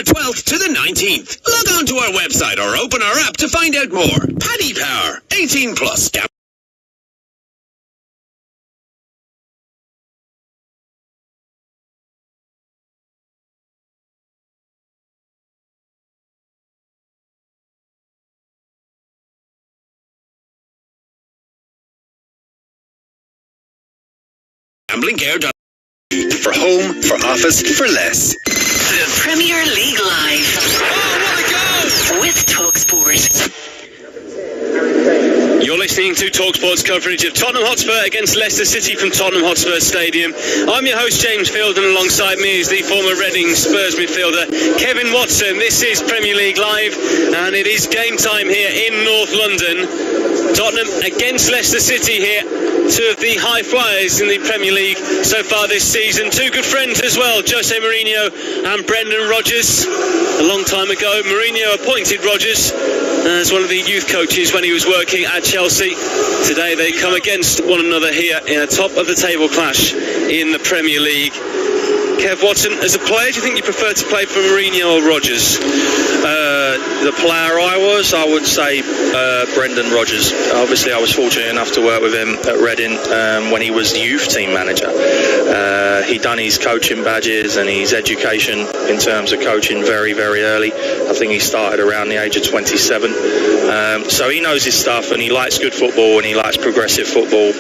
12th to the 19th. Log on to our website or open our app to find out more. Paddy Power, 18 plus. Gamblingcare. For home, for office, for less. The Premier League Live. Oh, what a goal! With TalkSport. You're listening to TalkSport's coverage of Tottenham Hotspur against Leicester City from Tottenham Hotspur Stadium. I'm your host, James Field, and alongside me is the former Reading Spurs midfielder, Kevin Watson. This is Premier League Live, and it is game time here in North London. Tottenham against Leicester City here. Two of the high flyers in the Premier League so far this season. Two good friends as well, Jose Mourinho and Brendan Rodgers. A long time ago, Mourinho appointed Rodgers as one of the youth coaches when he was working at Chelsea. Today they come against one another here in a top of the table clash in the Premier League. Kev Watson, as a player, do you think you prefer to play for Mourinho or Rodgers? The player I would say Brendan Rodgers. Obviously, I was fortunate enough to work with him at Reading when he was youth team manager. He done his coaching badges and his education in terms of coaching very, very early. I think he started around the age of 27. So he knows his stuff, and he likes good football, and he likes progressive football,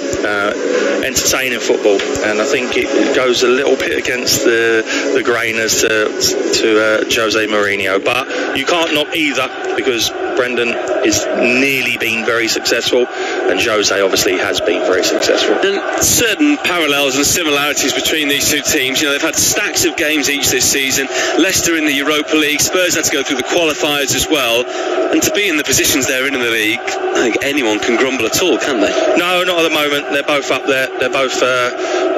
entertaining football. And I think it goes a little bit against the grain as to Jose Mourinho. But you can't knock either, because Brendan is nearly been very successful, and Jose obviously has been very successful. And certain parallels and similarities between these two teams. You know, they've had stacks of games each this season. Leicester in the Europa League, Spurs had to go through the qualifiers as well. And to be in the positions they're in the league, I think anyone can grumble at all, can they? No, not at the moment. They're both up there. They're both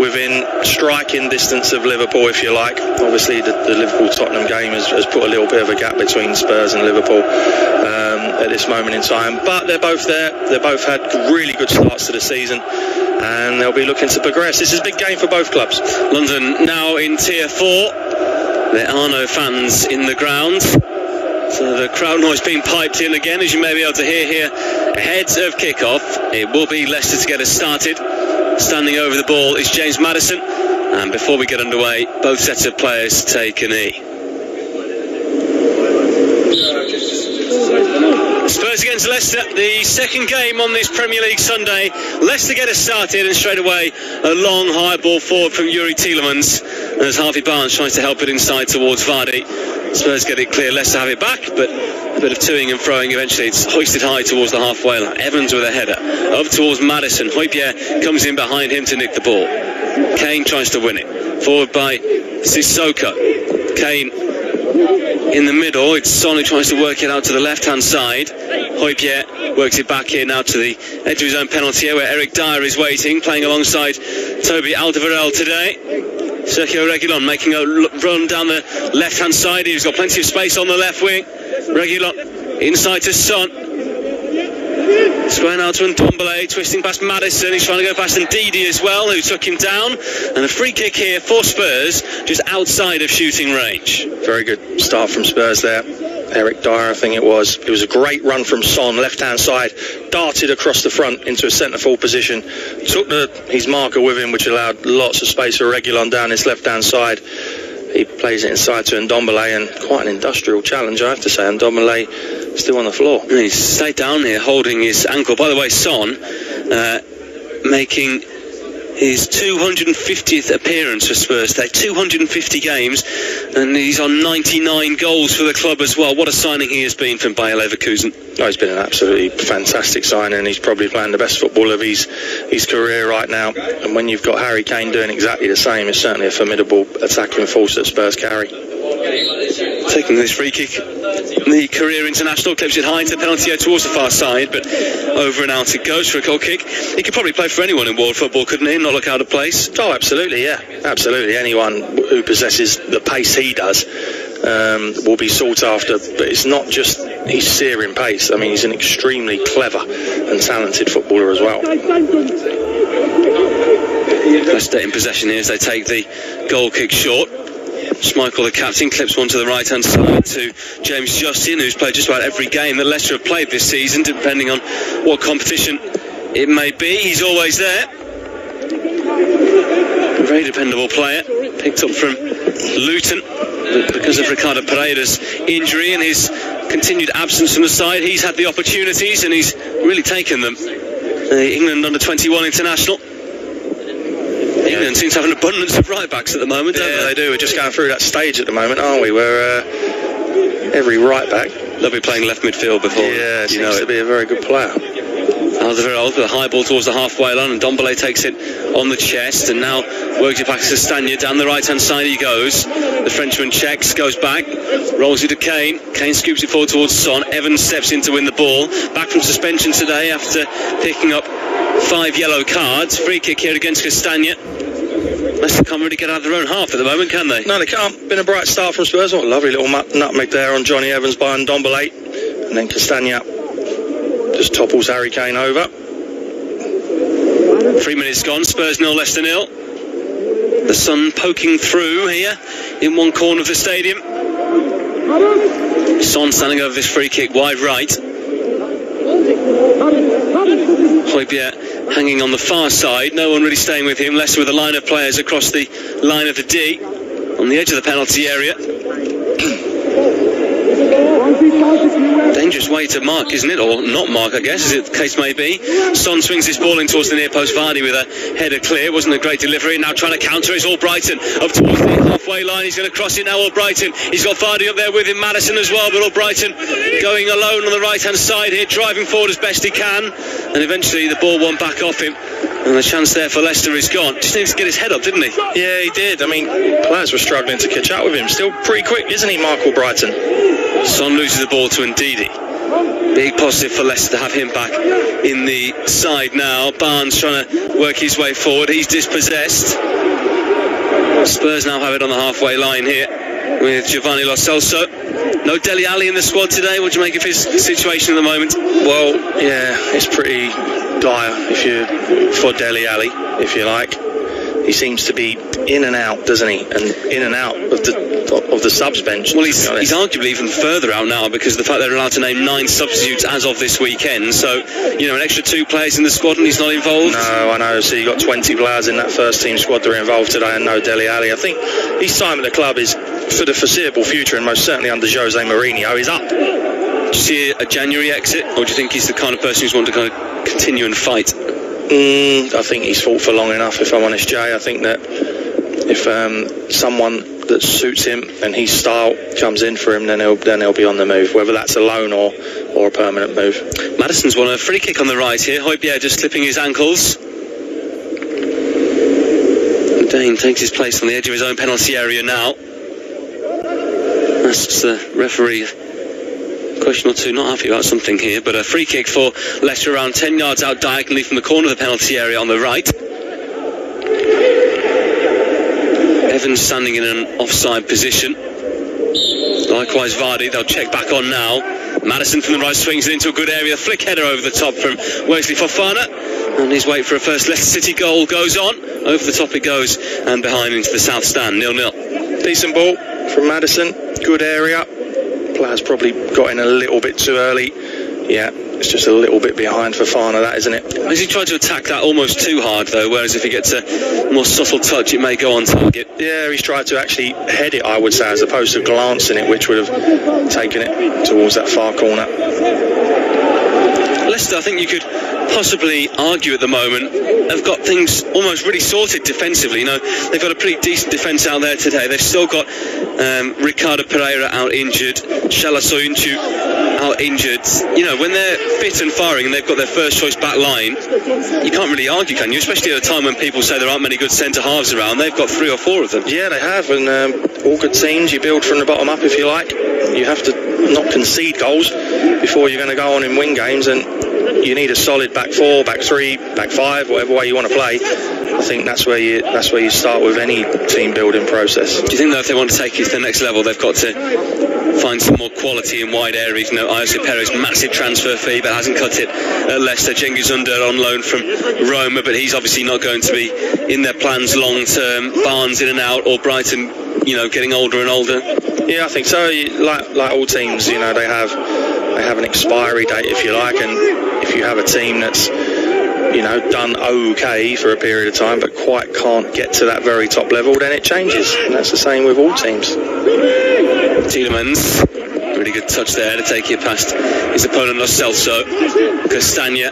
within striking distance of Liverpool, if you like. Obviously, the Liverpool-Tottenham game has put a little bit of a gap between Spurs and Liverpool at this moment in time. But they're both there. They both had really good starts to the season, and they'll be looking to progress. This is a big game for both clubs. London now in Tier 4. There are no fans in the ground. So the crowd noise being piped in again, as you may be able to hear here. Ahead of kick-off, it will be Leicester to get us started. Standing over the ball is James Maddison. And before we get underway, both sets of players take a knee. Spurs against Leicester, the second game on this Premier League Sunday. Leicester get us started, and straight away a long high ball forward from Yuri Tielemans as Harvey Barnes tries to help it inside towards Vardy. Spurs get it clear, Leicester have it back, but a bit of toing and throwing. Eventually it's hoisted high towards the halfway line. Evans with a header up towards Maddison. Hojbjerg comes in behind him to nick the ball. Kane tries to win it, forward by Sissoko. Kane in the middle, it's Son who tries to work it out to the left hand side. Hojbjerg works it back here now to the edge of his own penalty area where Eric Dyer is waiting, playing alongside Toby Alderweireld today. Sergio Reguilon making a run down the left hand side. He's got plenty of space on the left wing. Reguilon inside to Son. Squaring out to Ndombele, twisting past Maddison. He's trying to go past Ndidi as well, who took him down. And a free kick here for Spurs, just outside of shooting range. Very good start from Spurs there. Eric Dyer, I think it was. It was a great run from Son, left-hand side, darted across the front into a centre-forward position, took his marker with him, which allowed lots of space for Reguilon down his left-hand side. He plays it inside to Ndombele, and quite an industrial challenge, I have to say. Ndombele still on the floor. He's stayed down here holding his ankle. By the way, Son making his 250th appearance for Spurs. They're 250 games, and he's on 99 goals for the club as well. What a signing he has been from Bayer Leverkusen. Oh, he's been an absolutely fantastic signing. He's probably playing the best football of his career right now. And when you've got Harry Kane doing exactly the same, it's certainly a formidable attacking force that Spurs carry. Taking this free kick, the career international clips it high into the penalty area towards the far side, but over and out it goes for a goal kick. He could probably play for anyone in world football, couldn't he? Not look out of place. Oh, absolutely, yeah, absolutely. Anyone who possesses the pace he does will be sought after. But it's not just his searing pace. I mean, he's an extremely clever and talented footballer as well. Leicester in possession here as they take the goal kick short. Schmeichel, the captain, clips one to the right-hand side to James Justin, who's played just about every game that Leicester have played this season, depending on what competition it may be. He's always there. A very dependable player, picked up from Luton. But because of Ricardo Pereira's injury and his continued absence from the side, he's had the opportunities and he's really taken them. The England under-21 international. England seems to have an abundance of right-backs at the moment, don't they? They do. We're just going through that stage at the moment, aren't we? Where every right-back... They'll be playing left midfield before. Yeah, seems to be a very good player. Alderweireld with a high ball towards the halfway line, and Ndombele takes it on the chest and now works it back to Stanya. Down the right-hand side he goes. The Frenchman checks, goes back, rolls it to Kane. Kane scoops it forward towards Son. Evans steps in to win the ball. Back from suspension today after picking up 5 yellow cards. Free kick here against Castagna. Leicester can't really get out of their own half at the moment, can they? No, they can't. Been a bright start from Spurs. What a lovely little nutmeg there on Johnny Evans by Ndombele. And then Castagna just topples Harry Kane over. 3 minutes gone. Spurs 0, Leicester 0. The sun poking through here in one corner of the stadium. Son standing over this free kick wide right. Hotspur hanging on the far side. No one really staying with him. Leicester with a line of players across the line of the D on the edge of the penalty area. Dangerous way to mark, isn't it? Or not mark, I guess, as the case may be. Son swings this ball in towards the near post. Vardy with a header clear. Wasn't a great delivery. Now trying to counter is Albrighton up towards the halfway line. He's going to cross it now, Albrighton. He's got Vardy up there with him, Maddison as well, but Albrighton going alone on the right-hand side here, driving forward as best he can. And eventually the ball won back off him. And the chance there for Leicester is gone. Just needs to get his head up, didn't he? Yeah, he did. I mean, players were struggling to catch up with him. Still pretty quick, isn't he, Mark Albrighton? Son loses the ball to Ndidi. Big positive for Leicester to have him back in the side now. Barnes trying to work his way forward. He's dispossessed. Spurs now have it on the halfway line here with Giovanni Lo Celso. No Dele Alli in the squad today. What do you make of his situation at the moment? Well, yeah, it's pretty dire for Dele Alli, if you like. He seems to be in and out, doesn't he? And in and out of the subs bench. Well, he's arguably even further out now because of the fact they're allowed to name 9 substitutes as of this weekend. So, an extra 2 players in the squad and he's not involved. No, I know. So you got 20 players in that first team squad that are involved today and no Dele Alli. I think his time at the club is, for the foreseeable future, and most certainly under Jose Mourinho, is up. Do you see a January exit, or do you think he's the kind of person who's going to kind of continue and fight? I think he's fought for long enough, if I'm honest, Jay. I think that if someone that suits him and his style comes in for him, then he'll be on the move, whether that's a loan or a permanent move. Maddison's won a free kick on the right here. Hotspur just clipping his ankles. Dane takes his place on the edge of his own penalty area now. Asks the referee question or two, not happy about something here, but a free kick for Leicester around 10 yards out diagonally from the corner of the penalty area on the right. Evans standing in an offside position. Likewise Vardy, they'll check back on now. Maddison from the right swings it into a good area. Flick header over the top from Wesley Fofana. And his wait for a first Leicester City goal goes on. Over the top it goes and behind into the south stand, 0-0. Decent ball from Maddison, good area. Players probably got in a little bit too early. Yeah, it's just a little bit behind Fofana, that, isn't it? Has he tried to attack that almost too hard, though? Whereas if he gets a more subtle touch, it may go on target. Yeah, he's tried to actually head it, I would say, as opposed to glancing it, which would have taken it towards that far corner. Leicester, I think you could possibly argue at the moment, have got things almost really sorted defensively. They've got a pretty decent defence out there today. They've still got Ricardo Pereira out injured, Shala Soyuncu out injured. When they're fit and firing and they've got their first choice back line, you can't really argue, can you? Especially at a time when people say there aren't many good centre halves around. They've got 3 or 4 of them. Yeah, they have, and all good teams, you build from the bottom up, if you like. You have to not concede goals before you're going to go on and win games, and you need a solid back 4, back 3, back 5, whatever way you want to play. I think that's where you start with any team building process. Do you think, though, if they want to take it to the next level, they've got to find some more quality in wide areas? Ayose Perez, massive transfer fee, but hasn't cut it at Leicester. Cengiz Under on loan from Roma, but he's obviously not going to be in their plans long term. Barnes in and out, or Brighton, getting older and older? Yeah, I think so. Like all teams, they have an expiry date, if you like, and if you have a team that's done okay for a period of time but quite can't get to that very top level, then it changes, and that's the same with all teams. Tielemans, really good touch there to take it past his opponent Lo Celso. Castagna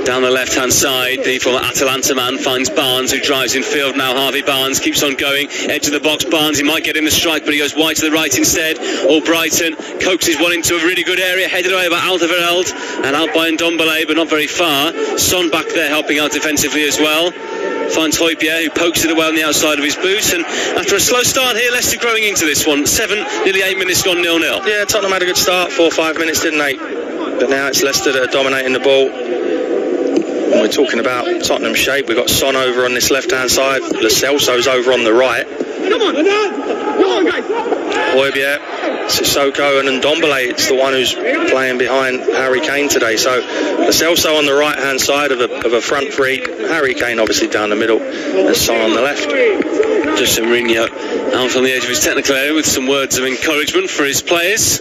down the left hand side, the former Atalanta man finds Barnes, who drives in field now. Harvey Barnes keeps on going, edge of the box. Barnes, he might get in the strike, but he goes wide to the right instead. Brighton coaxes one into a really good area, headed away by Alderweireld and out by Ndombele, but not very far. Son back there helping out defensively as well. Finds Hotspur, who pokes it away on the outside of his boot, and after a slow start here, Leicester growing into this one. nearly 8 minutes gone, 0-0. Yeah, Tottenham had a good start, 4 or 5 minutes, didn't they? But now it's Leicester that are dominating the ball. When we're talking about Tottenham shape, we've got Son over on this left-hand side, Lo Celso's over on the right. Come on guys. Hotspur, Sissoko and Ndombele, it's the one who's playing behind Harry Kane today. So Lo Celso on the right-hand side of a front three, Harry Kane obviously down the middle, and Son on the left. Jose Mourinho out on the edge of his technical area with some words of encouragement for his players.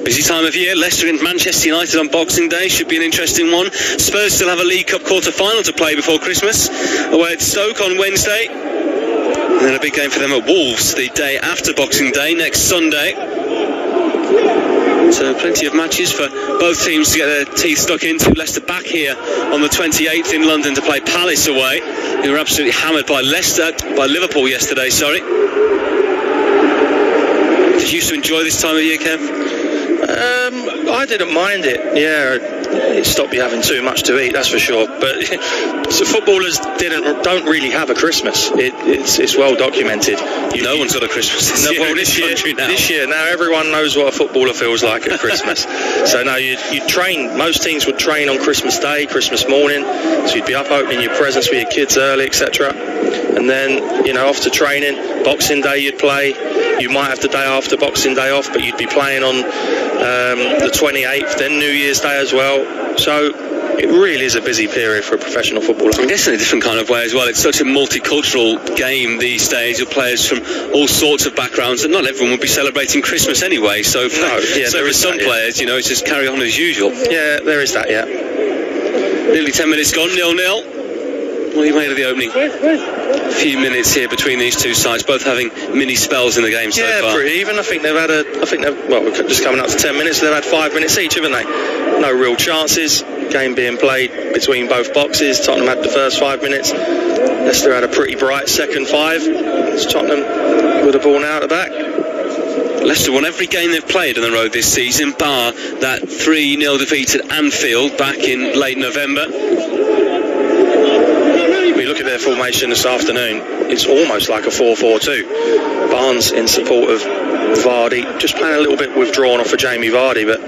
Busy time of year. Leicester and Manchester United on Boxing Day should be an interesting one. Spurs still have a League Cup quarter-final to play before Christmas, away at Stoke on Wednesday. And then a big game for them at Wolves the day after Boxing Day, next Sunday. So plenty of matches for both teams to get their teeth stuck into. Leicester back here on the 28th in London to play Palace away, who were absolutely hammered by Liverpool yesterday, sorry. Did you used to enjoy this time of year, Kev? I didn't mind it. Yeah, it stopped you having too much to eat, that's for sure. But so footballers don't really have a Christmas. It's well documented. No one's got a Christmas this year now everyone knows what a footballer feels like at Christmas. So now you train. Most teams would train on Christmas Day, Christmas morning. So you'd be up opening your presents for your kids early, etc. And then off to training. Boxing Day you'd play. You might have the day after Boxing Day off, but you'd be playing on the 28th, then New Year's Day as well. So it really is a busy period for a professional footballer. I guess in a different kind of way as well. It's such a multicultural game these days, with players from all sorts of backgrounds, and not everyone would be celabrating Christmas anyway. So for some players, it's just carry on as usual. Yeah, there is that, yeah. Nearly 10 minutes gone, 0-0. What have you made of the opening few minutes here between these two sides, both having mini spells in the game so far? Yeah, pretty even. I think they've we're just coming up to 10 minutes, so they've had 5 minutes each, haven't they? No real chances. Game being played between both boxes. Tottenham had the first 5 minutes. Leicester had a pretty bright second 5. It's Tottenham with the ball now at the back. Leicester won every game they've played on the road this season, bar that 3-0 defeat at Anfield back in late November. We look at their formation this afternoon, it's almost like a 4-4-2. Barnes in support of Vardy, just playing a little bit withdrawn off of Jamie Vardy, but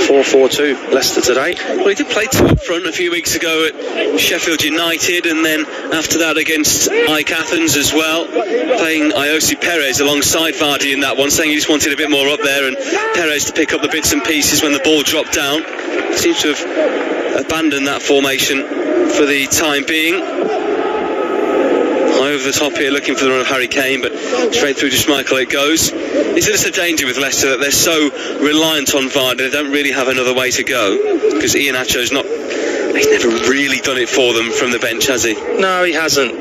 4-4-2 Leicester today. Well, he did play 2 up front a few weeks ago at Sheffield United, and then after that against AEK Athens as well, playing Iosi Perez alongside Vardy in that one, saying he just wanted a bit more up there and Perez to pick up the bits and pieces when the ball dropped down. Seems to have abandoned that formation for the time being. High over the top here, looking for the run of Harry Kane, but straight through to Schmeichel it goes. Is this a danger with Leicester that they're so reliant on Vardy, they don't really have another way to go? Because Iheanacho's he's never really done it for them from the bench, has he? No, he hasn't.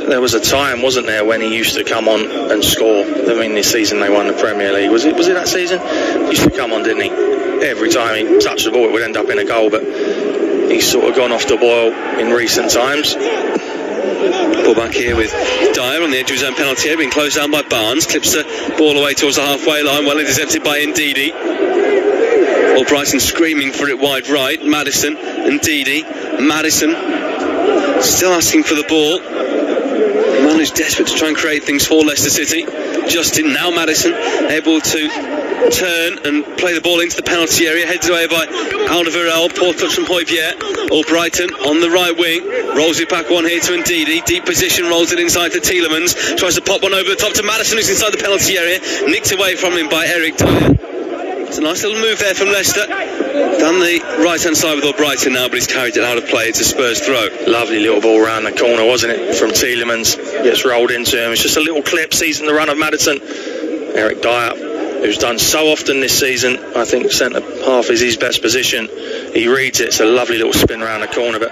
There was a time, wasn't there, when he used to come on and score. I mean, this season they won the Premier League. Was it that season? He used to come on, didn't he? Every time he touched the ball, it would end up in a goal, but he's sort of gone off the boil in recent times. Ball back here with Dyer on the edge of his own penalty area, being closed down by Barnes. Clips the ball away towards the halfway line, well intercepted by Ndidi. Brighton screaming for it wide right. Maddison, Ndidi, Maddison still asking for the ball. The man who's desperate to try and create things for Leicester City. Justin, now Maddison, able to turn and play the ball into the penalty area, headed away by Alderweireld. Poor touch from Hotspur. Brighton on the right wing, rolls it back one here to Ndidi, deep position, rolls it inside to Tielemans, tries to pop one over the top to Maddison, who's inside the penalty area, nicked away from him by Eric Dyer. It's a nice little move there from Leicester. Down the right-hand side with Albrighton now, but he's carried it out of play. It's a Spurs throw. Lovely little ball round the corner, wasn't it, from Tielemans. Gets rolled into him. It's just a little clip, seizing the run of Maddison. Eric Dyer, who's done so often this season, I think centre half is his best position. He reads it. It's a lovely little spin around the corner, but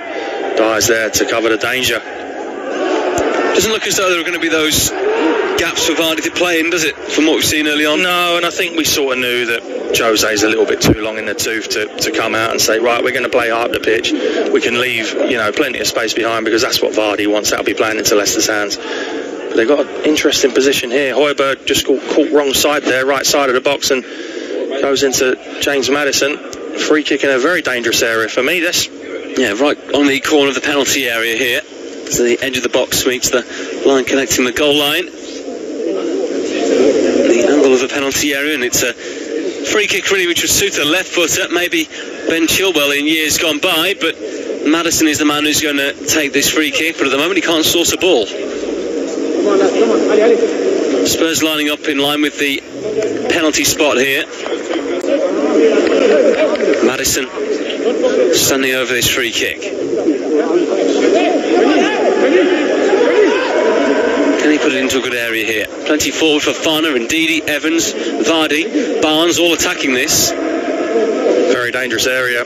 Dyer's there to cover the danger. Doesn't look as though there are going to be those gaps for Vardy to play in, does it, from what we've seen early on? No, and I think we sort of knew that Jose's a little bit too long in the tooth to come out and say, right, we're going to play high up the pitch. We can leave, plenty of space behind, because that's what Vardy wants. That'll be playing into Leicester's hands. But they've got an interesting position here. Hotspur just got caught wrong side there, right side of the box, and goes into James Maddison. Free kick in a very dangerous area for me, this. Yeah, right on the corner of the penalty area here. So the edge of the box meets the line connecting the goal line. The angle of the penalty area, and it's a free kick really which would suit the left footer, maybe Ben Chilwell in years gone by, but Maddison is the man who's going to take this free kick, but at the moment he can't source a ball. Spurs lining up in line with the penalty spot here. Maddison standing over this free kick. Can he put it into a good area here? Plenty forward for Fana, Ndidi, Evans, Vardy, Barnes, all attacking this. Very dangerous area.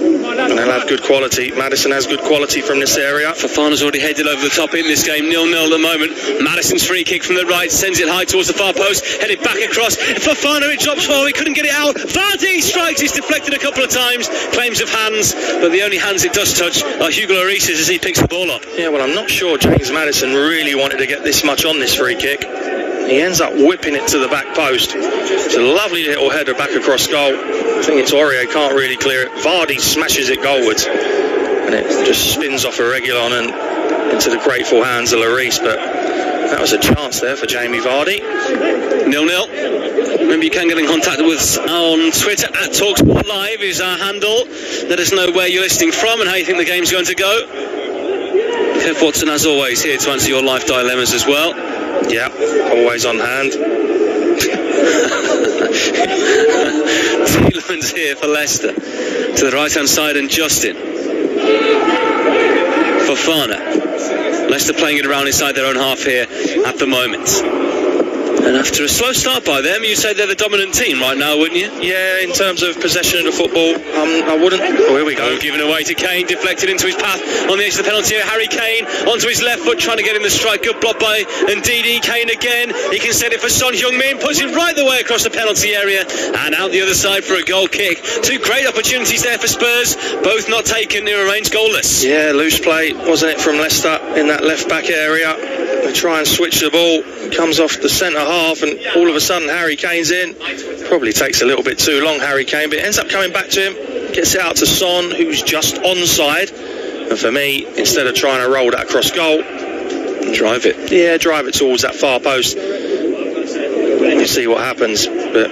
And they'll have good quality. Maddison has good quality from this area. Fofana's already headed over the top in this game, 0-0 at the moment. Maddison's free kick from the right sends it high towards the far post, headed back across. Fofana, it drops well, he couldn't get it out. Vardy strikes, it's deflected a couple of times, claims of hands, but the only hands it does touch are Hugo Lloris's as he picks the ball up. Yeah, well, I'm not sure James Maddison really wanted to get this much on this free kick. He ends up whipping it to the back post. It's a lovely little header back across goal. I think it's Aurier, can't really clear it. Vardy smashes it goalwards, and it just spins off a Reguilon and into the grateful hands of Lloris. But that was a chance there for Jamie Vardy. 0-0. Remember, you can get in contact with us on Twitter at TalkSport Live is our handle. Let us know where you're listening from and how you think the game's going to go. Kev Watson, as always, here to answer your life dilemmas as well. Yeah, always on hand. Tielemans here for Leicester. To the right-hand side, and Justin. Fofana. Leicester playing it around inside their own half here at the moment. And after a slow start by them, you'd say they're the dominant team right now, wouldn't you? Yeah, in terms of possession of the football, I wouldn't. Oh, here we go. Given away to Kane, deflected into his path on the edge of the penalty area. Harry Kane onto his left foot, trying to get in the strike. Good block by Ndidi. Kane again. He can set it for Son Heung-min, puts it right the way across the penalty area and out the other side for a goal kick. Two great opportunities there for Spurs, both not taken. They remains goalless. Yeah, loose play, wasn't it, from Leicester in that left back area. They try and switch the ball, comes off the centre half, and all of a sudden Harry Kane's in. Probably takes a little bit too long, Harry Kane, but it ends up coming back to him. Gets it out to Son, who's just onside. And for me, instead of trying to roll that across goal, drive it. Yeah, drive it towards that far post. You see what happens. But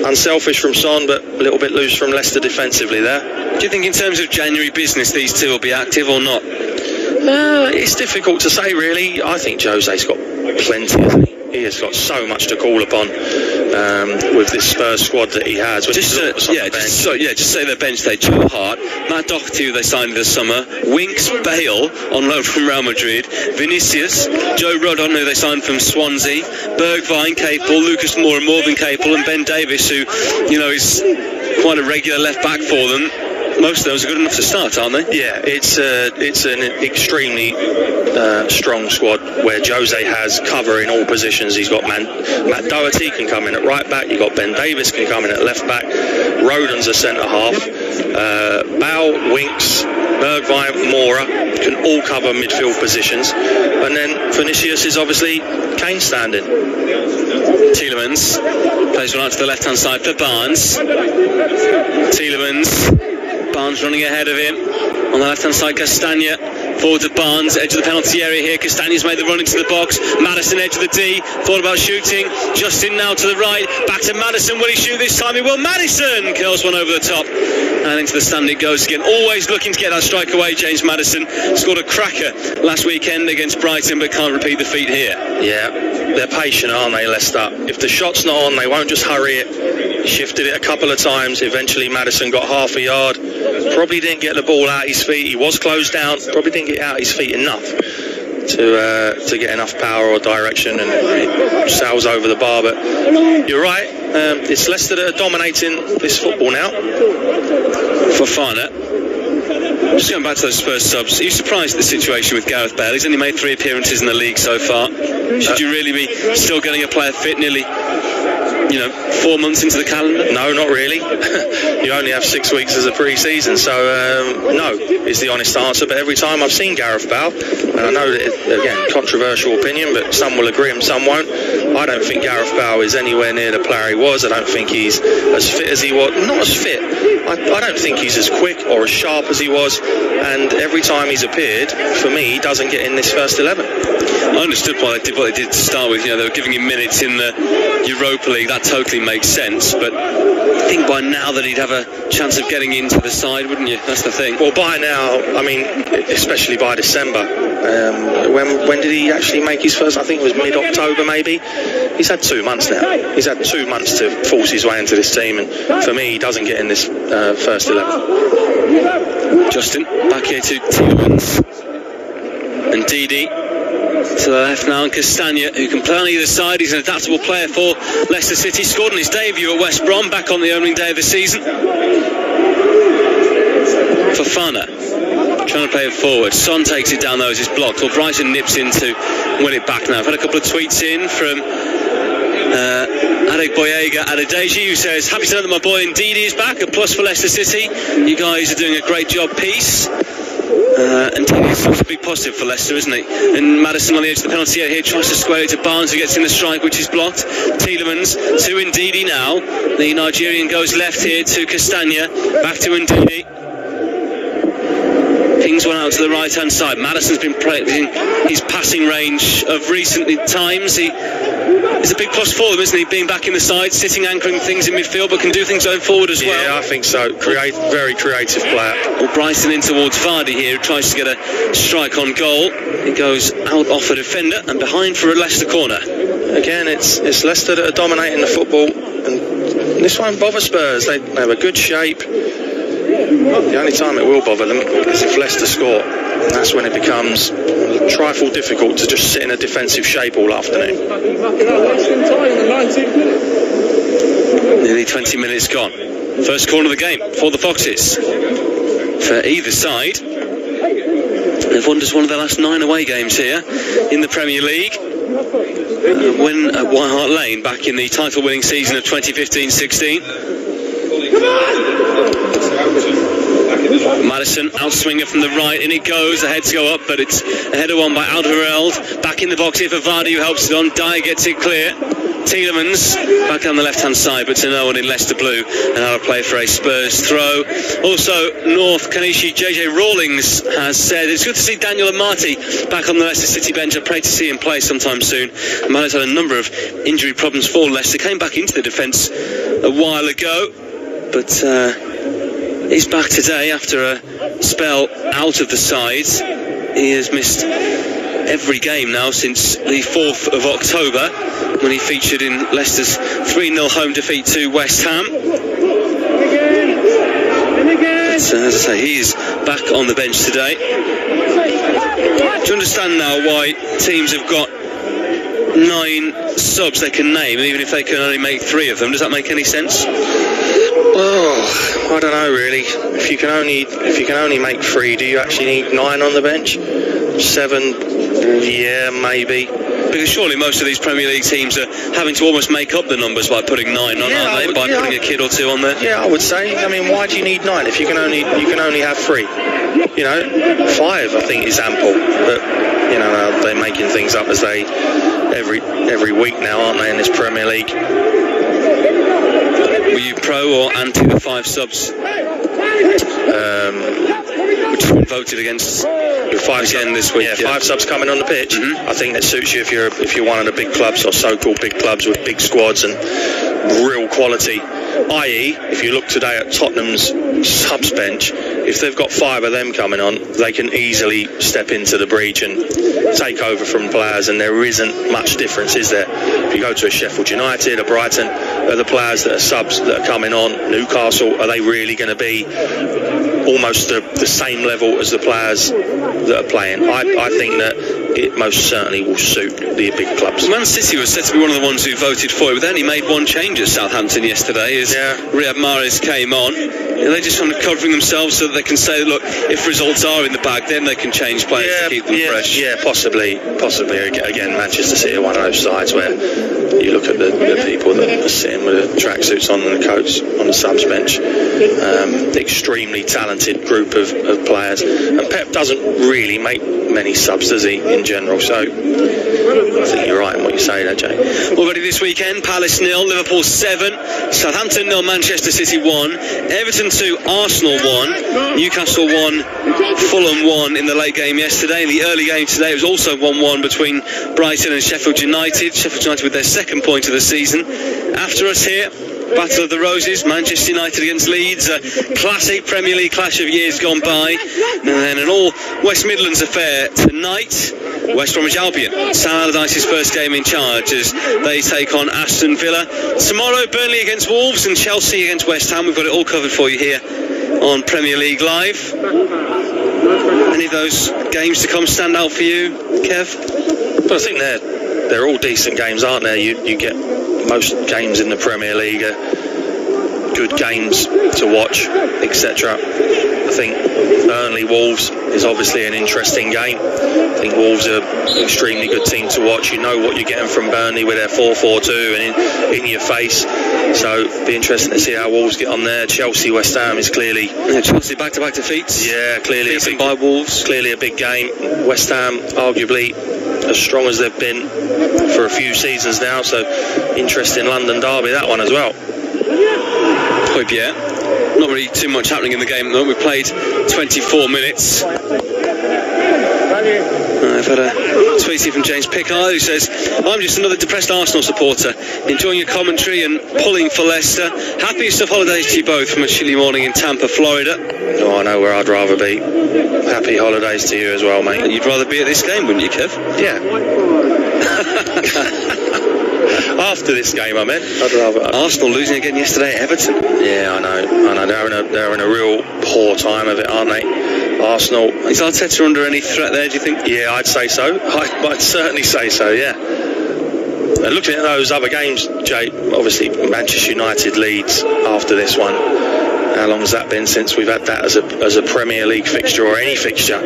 unselfish from Son, but a little bit loose from Leicester defensively there. Do you think in terms of January business these two will be active or not? It's difficult to say, really. I think Jose's got plenty, hasn't he? He has got so much to call upon with this Spurs squad that he has. Just say their bench. They Joe Hart, Matt Doherty, who they signed this summer, Winks, Bale on loan from Real Madrid, Vinicius, Joe Rodon, who they signed from Swansea, Bergwijn, capable, Lucas Moura, more than capable, and Ben Davies, who is quite a regular left back for them. Most of those are good enough to start, aren't they? Yeah, it's an extremely strong squad where Jose has cover in all positions. He's got Matt Doherty can come in at right back. You've got Ben Davies can come in at left back. Rodon's a centre half. Bale, Winks, Bergwijn, Moura can all cover midfield positions. And then Vinicius is obviously Kane standing. Tielemans plays one out to the left-hand side for Barnes. Tielemans. Barnes running ahead of him. On the left-hand side, Castagna. Forward to Barnes, edge of the penalty area here. Castagne's made the run into the box. Maddison, edge of the D, thought about shooting. Justin now to the right, back to Maddison. Will he shoot this time? He will. Maddison curls one over the top, and into the stand it goes again. Always looking to get that strike away. James Maddison scored a cracker last weekend against Brighton, but can't repeat the feat here. Yeah, they're patient, aren't they, Leicester? If the shot's not on, they won't just hurry it. He shifted it a couple of times. Eventually Maddison got half a yard. Probably didn't get the ball out his feet. He was closed down. Probably didn't get out his feet enough to get enough power or direction, and it sails over the bar. But you're right. It's Leicester that are dominating this football now. Fofana. Just going back to those Spurs subs, are you surprised at the situation with Gareth Bale? He's only made 3 appearances in the league so far. Should you really be still getting a player fit nearly 4 months into the calendar? No, not really. You only have 6 weeks as a pre-season, so no is the honest answer. But every time I've seen Gareth Bale, and I know that, again, controversial opinion, but some will agree and some won't, I don't think Gareth Bale is anywhere near the player he was. I don't think he's as fit as he was. Not as fit. I don't think he's as quick or as sharp as he was, and every time he's appeared, for me, he doesn't get in this first 11. I understood why they did what they did to start with. They were giving him minutes in the Europa League. That totally makes sense, but I think by now that he'd have a chance of getting into the side, wouldn't you? That's the thing. Well, by now, I mean, especially by December. When did he actually make his first? I think it was mid-October, maybe. He's had 2 months now. He's had 2 months to force his way into this team, and for me, he doesn't get in this first 11. Justin, back here to Tielemans and Didi. To the left now, and Castagna, who can play on either side. He's an adaptable player for Leicester City. Scored on his debut at West Brom, back on the opening day of the season. Fofana trying to play it forward. Son takes it down though as it's blocked. Well, Brighton nips in to win it back now. I've had a couple of tweets in from Adegboyega Adedeji, who says, happy to know that my boy Ndidi is back, a plus for Leicester City. You guys are doing a great job. Peace. And it's such a big positive for Leicester, isn't it? And Maddison on the edge of the penalty area here tries to square it to Barnes, who gets in the strike, which is blocked. Tielemans to Ndidi now. The Nigerian goes left here to Castagna, back to Ndidi. Kings went out to the right hand side. Maddison's been practicing his passing range of recent times. It's a big plus for them, isn't he? Being back in the side, sitting, anchoring things in midfield, but can do things going forward as well. Yeah, I think so. Very creative player. Well, Brighton in towards Vardy here, who tries to get a strike on goal. He goes out off a defender and behind for a Leicester corner. Again, it's Leicester that are dominating the football, and this won't bother Spurs. They have a good shape. The only time it will bother them is if Leicester score, and that's when it becomes a trifle difficult to just sit in a defensive shape all afternoon. Nearly 20 minutes gone. First corner of the game for the Foxes. For either side, they've won just one of their last 9 away games here in the Premier League. Win at White Hart Lane back in the title-winning season of 2015-16. Maddison outswinger from the right, in it goes, the heads go up, but it's a header won by Alderweireld. Back in the box here for Vardy, who helps it on. Dyer gets it clear. Tielemans back on the left hand side, but to no one in Leicester blue, and out of play for a Spurs throw. Also, North Kanishi JJ Rawlings has said it's good to see Daniel Amati back on the Leicester City bench. I pray to see him play sometime soon. Amati's had a number of injury problems for Leicester, came back into the defence a while ago, but he's back today after a spell out of the side. He has missed every game now since the 4th of October, when he featured in Leicester's 3-0 home defeat to West Ham. But, as I say, he is back on the bench today. Do you understand now why teams have got 9 subs they can name, even if they can only make 3 of them? Does that make any sense? Well, I don't know really. If you can only make 3, do you actually need 9 on the bench? 7, yeah, maybe. Because surely most of these Premier League teams are having to almost make up the numbers by putting 9 on, aren't they? By putting a kid or 2 on there. Yeah, I would say. I mean, why do you need 9 if you can only have 3? 5 I think is ample. But they're making things up as they every week now, aren't they, in this Premier League? Were you pro or anti the 5 subs which has been voted against five again this week. Yeah, 5 subs coming on the pitch. I think that suits you if you're one of the big clubs or so-called big clubs with big squads and real quality. I.e., if you look today at Tottenham's subs bench, if they've got 5 of them coming on, they can easily step into the breach and take over from players, and there isn't much difference, is there? If you go to a Sheffield United, a Brighton, are the players that are subs that are coming on, Newcastle, are they really going to be almost the same level as the players that are playing? I think that it most certainly will suit the big clubs. Man City was said to be one of the ones who voted for it, but they only made one change at Southampton yesterday as Riyad Mahrez came on. They're just kind of covering themselves so that they can say, look, if results are in the bag, then they can change players to keep them fresh. Yeah, possibly. Again, Manchester City are one of those sides where you look at the people that are sitting with the tracksuits on and the coats on the subs bench. Extremely talented group of players. And Pep doesn't really make many subs, does he, in general? So I think you're right in what you say there, Jay. Already this weekend, Palace 0, Liverpool 7, Southampton 0, Manchester City 1, Everton 2, Arsenal 1, Newcastle 1, Fulham 1 in the late game yesterday. In the early game today, it was also 1-1 between Brighton and Sheffield United. Sheffield United with their second point of the season. After us here, Battle of the Roses, Manchester United against Leeds, a classic Premier League clash of years gone by. And then an all West Midlands affair tonight. West Bromwich Albion, Sam Allardyce's first game in charge as they take on Aston Villa. Tomorrow, Burnley against Wolves and Chelsea against West Ham. We've got it all covered for you here on Premier League Live. Any of those games to come stand out for you, Kev? But I think they're all decent games, aren't they? You get most games in the Premier League are good games to watch, etc. I think Burnley Wolves is obviously an interesting game. I think Wolves are an extremely good team to watch. You know what you're getting from Burnley with their 4-4-2 and in your face. So it'll be interesting to see how Wolves get on there. Chelsea West Ham is clearly Chelsea back-to-back defeats. Yeah, clearly by Wolves. Clearly a big game. West Ham arguably as strong as they've been for a few seasons now. So interesting London derby, that one as well. Yeah. Not really too much happening in the game though. We played 24 minutes. I've had a tweet here from James Pickard who says, I'm just another depressed Arsenal supporter, enjoying your commentary and pulling for Leicester. Happiest of holidays to you both from a chilly morning in Tampa, Florida. Oh, I know where I'd rather be. Happy holidays to you as well, mate. You'd rather be at this game, wouldn't you, Kev? Yeah. After this game, I meant. I'd rather. Arsenal losing again yesterday at Everton. Yeah, I know. They're in a real poor time of it, aren't they? Arsenal. Is Arteta under any threat there, do you think? Yeah, I'd say so. I'd certainly say so, yeah. And looking at those other games, Jay, obviously Manchester United Leeds after this one. How long has that been since we've had that as a Premier League fixture or any fixture?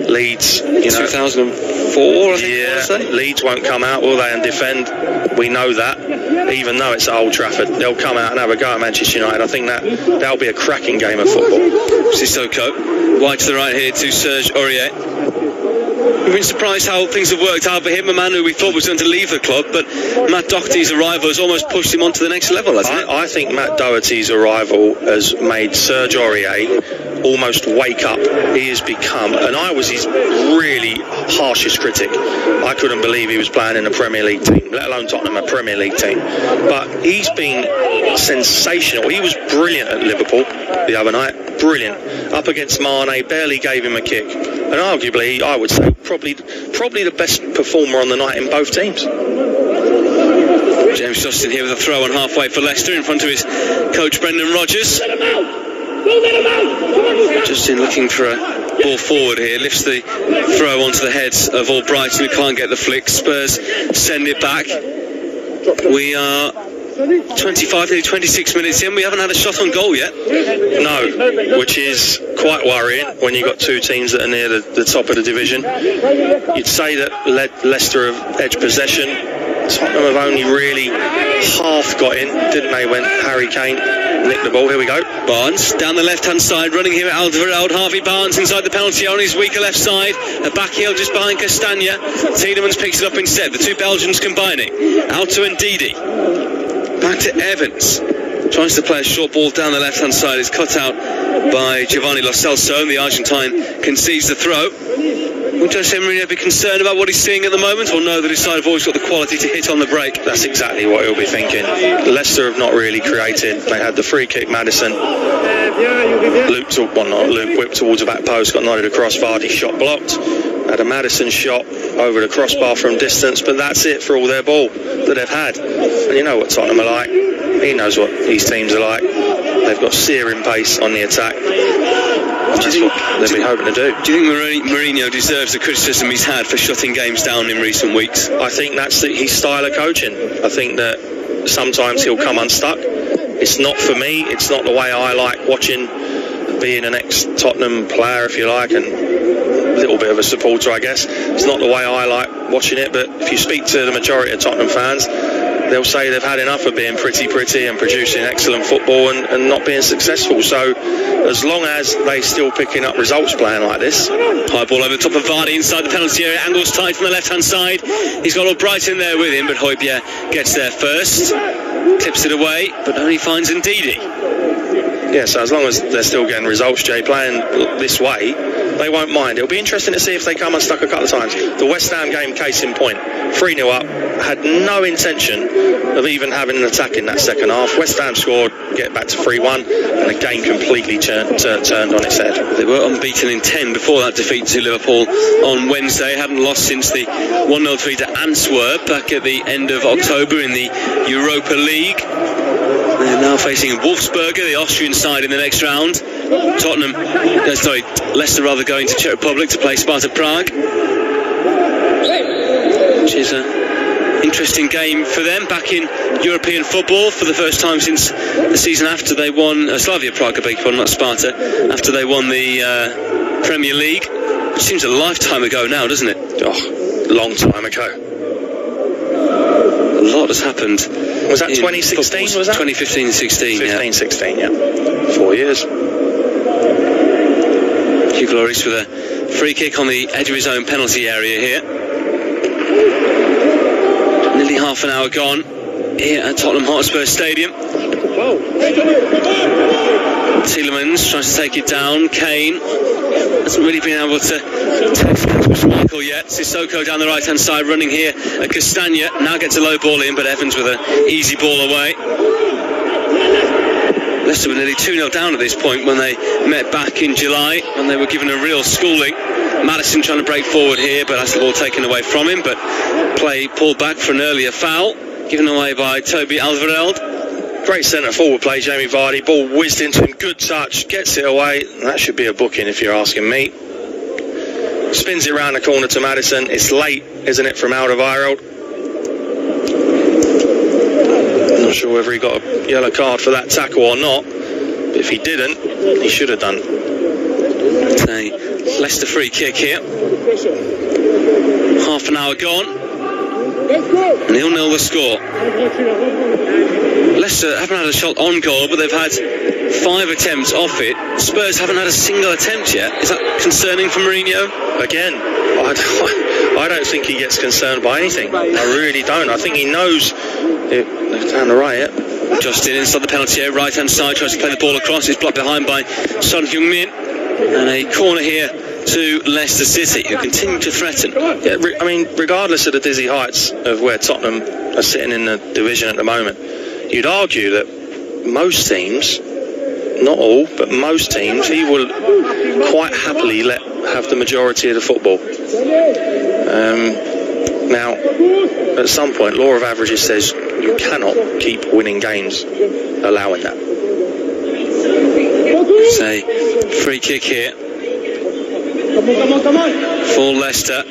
Leeds, 2004, I think. Yeah, Leeds won't come out, will they, and defend? We know that. Even though it's at Old Trafford, they'll come out and have a go at Manchester United. I think that'll be a cracking game of football. Sissoko, wide to the right here to Serge Aurier. We've been surprised how things have worked out for him, a man who we thought was going to leave the club, but Matt Doherty's arrival has almost pushed him onto the next level, hasn't it? I think Matt Doherty's arrival has made Serge Aurier almost wake up. He has become, and I was his really harshest critic. I couldn't believe he was playing in a Premier League team, let alone Tottenham, a Premier League team. But he's been sensational. He was brilliant at Liverpool the other night. Brilliant. Up against Mane, barely gave him a kick. And arguably, I would say, probably the best performer on the night in both teams. James Justin here with a throw on halfway for Leicester in front of his coach Brendan Rodgers. Justin looking for a ball forward here, lifts the throw onto the heads of all Brighton who can't get the flick. Spurs send it back. We are 25 to 26 minutes in, we haven't had a shot on goal yet. No, which is quite worrying when you've got two teams that are near the top of the division. You'd say that Leicester have edged possession. Tottenham have only really half got in, didn't they, when Harry Kane nicked the ball. Here we go. Barnes down the left-hand side, running here at Alderweireld. Harvey Barnes inside the penalty on his weaker left side. A back heel just behind Castagna. Tielemans picks it up instead. The two Belgians combining. Out to Ndidi. Back to Evans. Tries to play a short ball down the left-hand side. It's cut out by Giovanni Lo Celso, and the Argentine concedes the throw. Would Jose Mourinho be concerned about what he's seeing at the moment, or know that his side have always got the quality to hit on the break? That's exactly what he'll be thinking. Leicester have not really created. They had the free kick, Maddison whipped towards the back post, got nodded across, Vardy shot blocked. Had a Maddison shot over the crossbar from distance, but that's it for all their ball that they've had. And you know what Tottenham are like. He knows what these teams are like. They've got searing pace on the attack. That's what they've been hoping to do. Do you think Mourinho deserves the criticism he's had for shutting games down in recent weeks? I think that's his style of coaching. I think that sometimes he'll come unstuck. It's not for me. It's not the way I like watching, being an ex-Tottenham player, if you like, and a little bit of a supporter, I guess. It's not the way I like watching it, but if you speak to the majority of Tottenham fans, they'll say they've had enough of being pretty and producing excellent football and not being successful. So as long as they still picking up results playing like this. High ball over the top of Vardy inside the penalty area, angles tight from the left hand side. He's got Albrighton there with him, but Hojbjerg gets there first, clips it away, but only finds Ndidi. Yeah, so as long as they're still getting results, Jay, playing this way, they won't mind. It'll be interesting to see if they come unstuck a couple of times. The West Ham game, case in point, 3-0 up, had no intention of even having an attack in that second half. West Ham scored, get back to 3-1, and the game completely turned on its head. They were unbeaten in 10 before that defeat to Liverpool on Wednesday. Hadn't lost since the 1-0 defeat to Antwerp back at the end of October in the Europa League. They're now facing Wolfsburger, the Austrian side, in the next round. Leicester going to Czech Republic to play Sparta Prague, which is an interesting game for them, back in European football for the first time since the season after they won Slavia Prague, not Sparta, after they won the Premier League, which seems a lifetime ago now, doesn't it? Oh, long time ago. A lot has happened. Was that 2016? Was that 2015-16? 15-16, yeah. 4 years. Hugo Lloris with a free kick on the edge of his own penalty area here. Nearly half an hour gone here at Tottenham Hotspur Stadium. Tielemans tries to take it down. Kane hasn't really been able to take it to Michael yet. Sissoko down the right hand side running here at Castagna. Now gets a low ball in, but Evans with an easy ball away. Leicester were nearly 2-0 down at this point when they met back in July, when they were given a real schooling. Maddison trying to break forward here, but has the ball taken away from him, but play pulled back for an earlier foul, given away by Toby Alderweireld. Great centre forward play, Jamie Vardy. Ball whizzed into him, good touch, gets it away. That should be a booking if you're asking me. Spins it round the corner to Maddison. It's late, isn't it, from Alderweireld? Not sure whether he got a yellow card for that tackle or not, but if he didn't, he should have done. It's a Leicester free kick here. Half an hour gone. 0-0 the score. Leicester haven't had a shot on goal, but they've had 5 attempts off it. Spurs haven't had a single attempt yet. Is that concerning for Mourinho? Again, I don't think he gets concerned by anything. I really don't. I think he knows. Down the right, yeah. Justin inside the penalty area, right hand side, tries to play the ball across. It's blocked behind by Son Heung-min. And a corner here to Leicester City, who continue to threaten. Yeah, I mean, regardless of the dizzy heights of where Tottenham are sitting in the division at the moment, you'd argue that most teams, not all, but most teams, he will quite happily have the majority of the football. Now, at some point, law of averages says you cannot keep winning games allowing that. It's a free kick here for Leicester.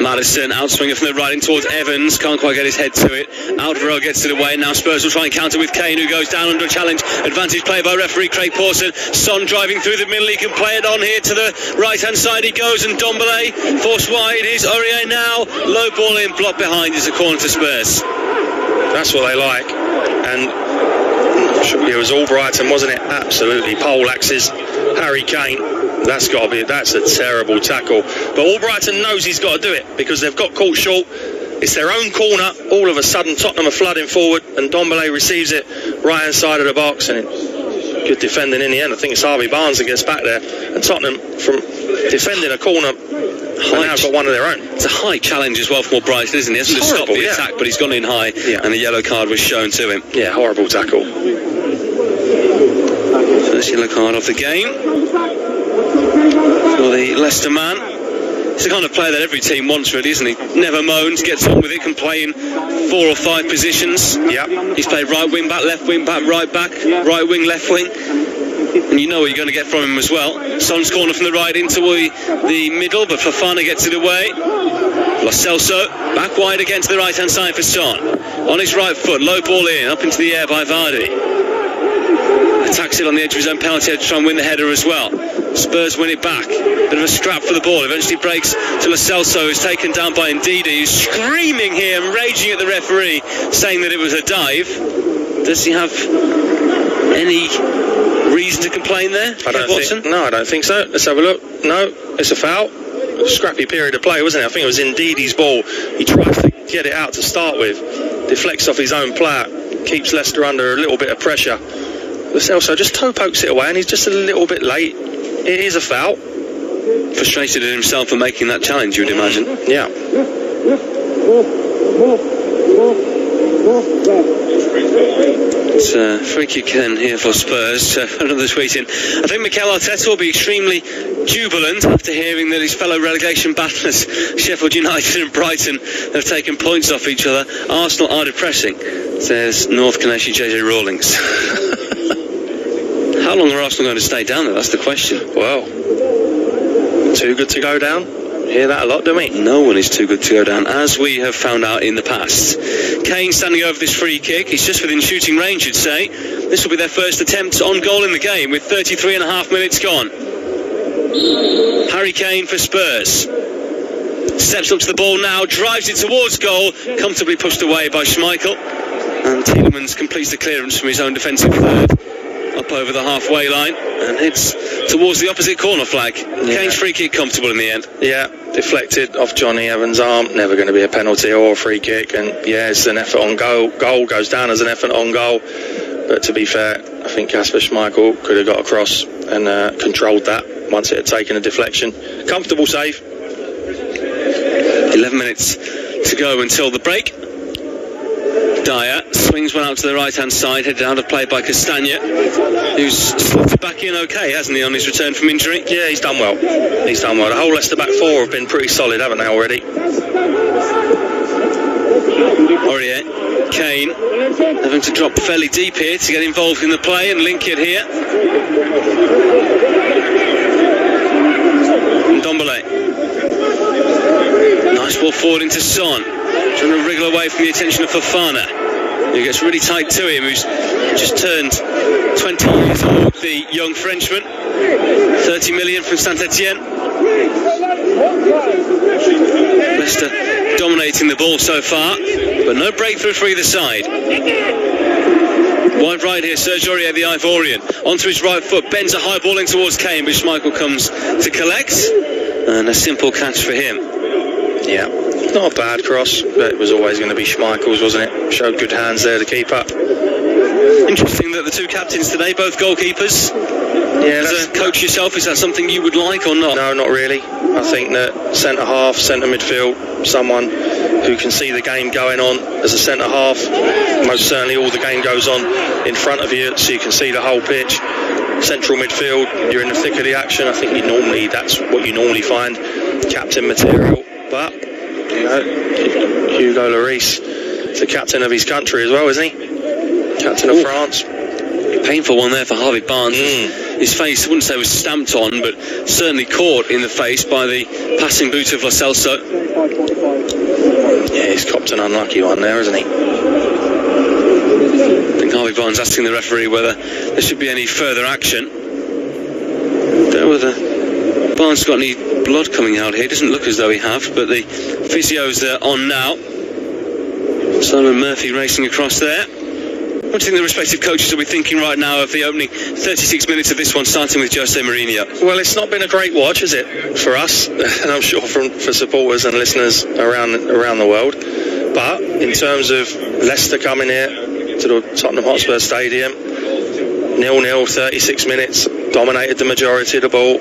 Maddison outswinging from the right in towards Evans, can't quite get his head to it. Alderweireld gets it away. Now Spurs will try and counter with Kane, who goes down under a challenge. Advantage play by referee Craig Pawson. Son driving through the middle, he can play it on here to the right hand side. He goes, and Ndombele forced wide. Is Aurier now, low ball in, blocked behind. It's a corner to Spurs. That's what they like. And it was Albrighton, wasn't it? Absolutely. Pole axes. Harry Kane. That's a terrible tackle. But Albrighton knows he's got to do it because they've got caught short. It's their own corner. All of a sudden, Tottenham are flooding forward, and Ndombele receives it right hand side of the box, and good defending in the end. I think it's Harvey Barnes that gets back there. And Tottenham, from defending a corner, now got one of their own. It's a high challenge as well for Brighton, isn't it? He hasn't just stopped the attack, but he's gone in high, and a yellow card was shown to him. Yeah, horrible tackle. First yellow card of the game for the Leicester man. He's the kind of player that every team wants, really, isn't he? Never moans, gets on with it, can play in 4 or 5 positions. Yeah. He's played right wing back, left wing back, right wing, left wing. And you know what you're going to get from him as well. Son's corner from the right into the middle, but Fofana gets it away. Lo Celso back wide again to the right hand side for Son. On his right foot, low ball in, up into the air by Vardy. Attacks it on the edge of his own penalty area to try and win the header as well. Spurs win it back. Bit of a scrap for the ball. Eventually breaks to Lo Celso, who's taken down by Ndidi, who's screaming here and raging at the referee, saying that it was a dive. Does he have any reason to complain there? I don't think so. Let's have a look. No, it's a foul. Scrappy period of play, wasn't it? I think it was Ndidi's ball. He tries to get it out to start with, deflects off his own player, keeps Leicester under a little bit of pressure. Lo Celso just toe pokes it away, and he's just a little bit late. It is a foul. Frustrated at himself for making that challenge, you would imagine. Yeah. It's a free kick then here for Spurs. Another tweet in. I think Mikel Arteta will be extremely jubilant after hearing that his fellow relegation battlers, Sheffield United and Brighton, have taken points off each other. Arsenal are depressing, says North Canadian JJ Rawlings. How long are Arsenal going to stay down there? That's the question. Well, too good to go down. Hear that a lot, don't we? No one is too good to go down, as we have found out in the past. Kane standing over this free kick. He's just within shooting range, you'd say. This will be their first attempt on goal in the game with 33.5 minutes gone. Harry Kane for Spurs. Steps up to the ball now, drives it towards goal, comfortably pushed away by Schmeichel. And Tielemans completes the clearance from his own defensive third, up over the halfway line, and heads towards the opposite corner flag. Kane's free kick comfortable in the end. Yeah, deflected off Johnny Evans' arm. Never going to be a penalty or a free kick, and yeah, it's an effort on goal. Goal goes down as an effort on goal. But to be fair, I think Kasper Schmeichel could have got across and controlled that once it had taken a deflection. Comfortable save. 11 minutes to go until the break. Dyer swings one out to the right hand side, headed out of play by Castagna, who's slotted back in okay, hasn't he, on his return from injury? Yeah, he's done well. The whole Leicester back 4 have been pretty solid, haven't they, already? Aurier, Kane having to drop fairly deep here to get involved in the play and link it here. Ndombele. Nice ball forward into Son, trying to wriggle away from the attention of Fofana, who gets really tight to him, who's just turned 20 years old, the young Frenchman. 30 million from Saint-Etienne. Leicester dominating the ball so far, but no breakthrough for either side. Wide right here, Serge Aurier, the Ivorian, onto his right foot, bends a high ball in towards Kane, but Schmeichel comes to collect, and a simple catch for him. Yeah, not a bad cross, but it was always going to be Schmeichel's, wasn't it? Showed good hands there to keep up. Interesting that the two captains today, both goalkeepers. Yeah, as a coach yourself, is that something you would like or not? No, not really. I think that centre half, centre midfield, someone who can see the game going on as a centre half. Most certainly all the game goes on in front of you, so you can see the whole pitch. Central midfield, you're in the thick of the action. I think that's what you normally find captain material. But, you know, Hugo Lloris is the captain of his country as well, isn't he? Captain of France. Painful one there for Harvey Barnes. His face, I wouldn't say was stamped on, but certainly caught in the face by the passing boot of Lo Celso. Yeah, he's copped an unlucky one there, isn't he? I think Harvey Barnes asking the referee whether there should be any further action. Don't know whether Barnes got any blood coming out here. Doesn't look as though he have, but the physio's on now. Simon Murphy racing across there. What do you think the respective coaches will be thinking right now of the opening 36 minutes of this one, starting with Jose Mourinho? Well, it's not been a great watch, is it, for us? And I'm sure for supporters and listeners around the world. But in terms of Leicester coming here to the Tottenham Hotspur Stadium, 0-0, 36 minutes, dominated the majority of the ball.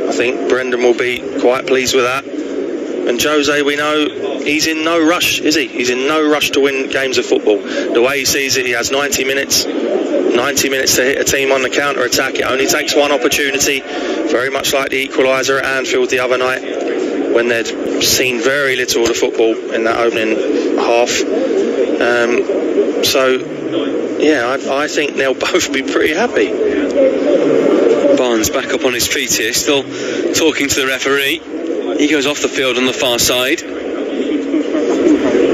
I think Brendan will be quite pleased with that. And Jose, we know he's in no rush, is he? He's in no rush to win games of football. The way he sees it, he has 90 minutes to hit a team on the counter-attack. It only takes one opportunity, very much like the equaliser at Anfield the other night, when they'd seen very little of the football in that opening half. I think they'll both be pretty happy. Barnes back up on his feet here, still talking to the referee. He goes off the field on the far side.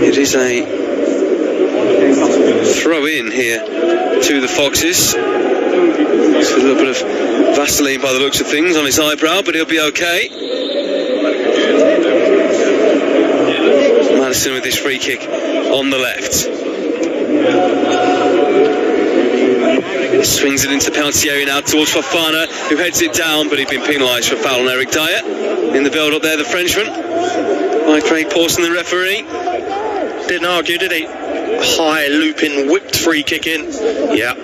It is a throw in here to the Foxes. It's a little bit of Vaseline by the looks of things on his eyebrow, but he'll be okay. Madison with his free kick on the left. Swings it into the penalty area now towards Fofana, who heads it down, but he'd been penalised for a foul on Eric Dyer. In the build-up there, the Frenchman, by Craig Pawson, the referee. Didn't argue, did he? High looping, whipped free kick in. Yeah,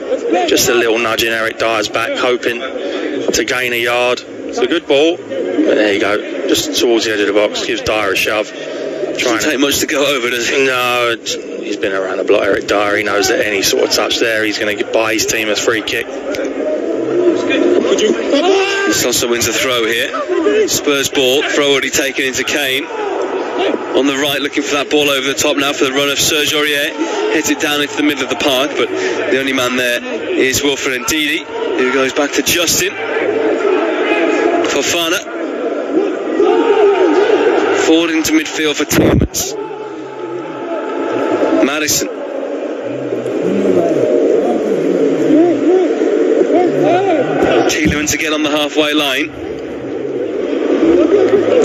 just a little nudge in Eric Dyer's back, hoping to gain a yard. It's a good ball, but there you go, just towards the edge of the box, gives Dyer a shove. Doesn't take much to go over, does it? No, he's been around the block, Eric Dyer. He knows that any sort of touch there, he's going to buy his team a free kick. This also wins a throw here. Spurs ball, throw already taken into Kane. On the right, looking for that ball over the top now for the run of Serge Aurier. Heads it down into the middle of the park, but the only man there is Wilfred Ndidi, who goes back to Justin. Fofana. Forward into midfield for Tielemans. Madison. Tielemans again on the halfway line.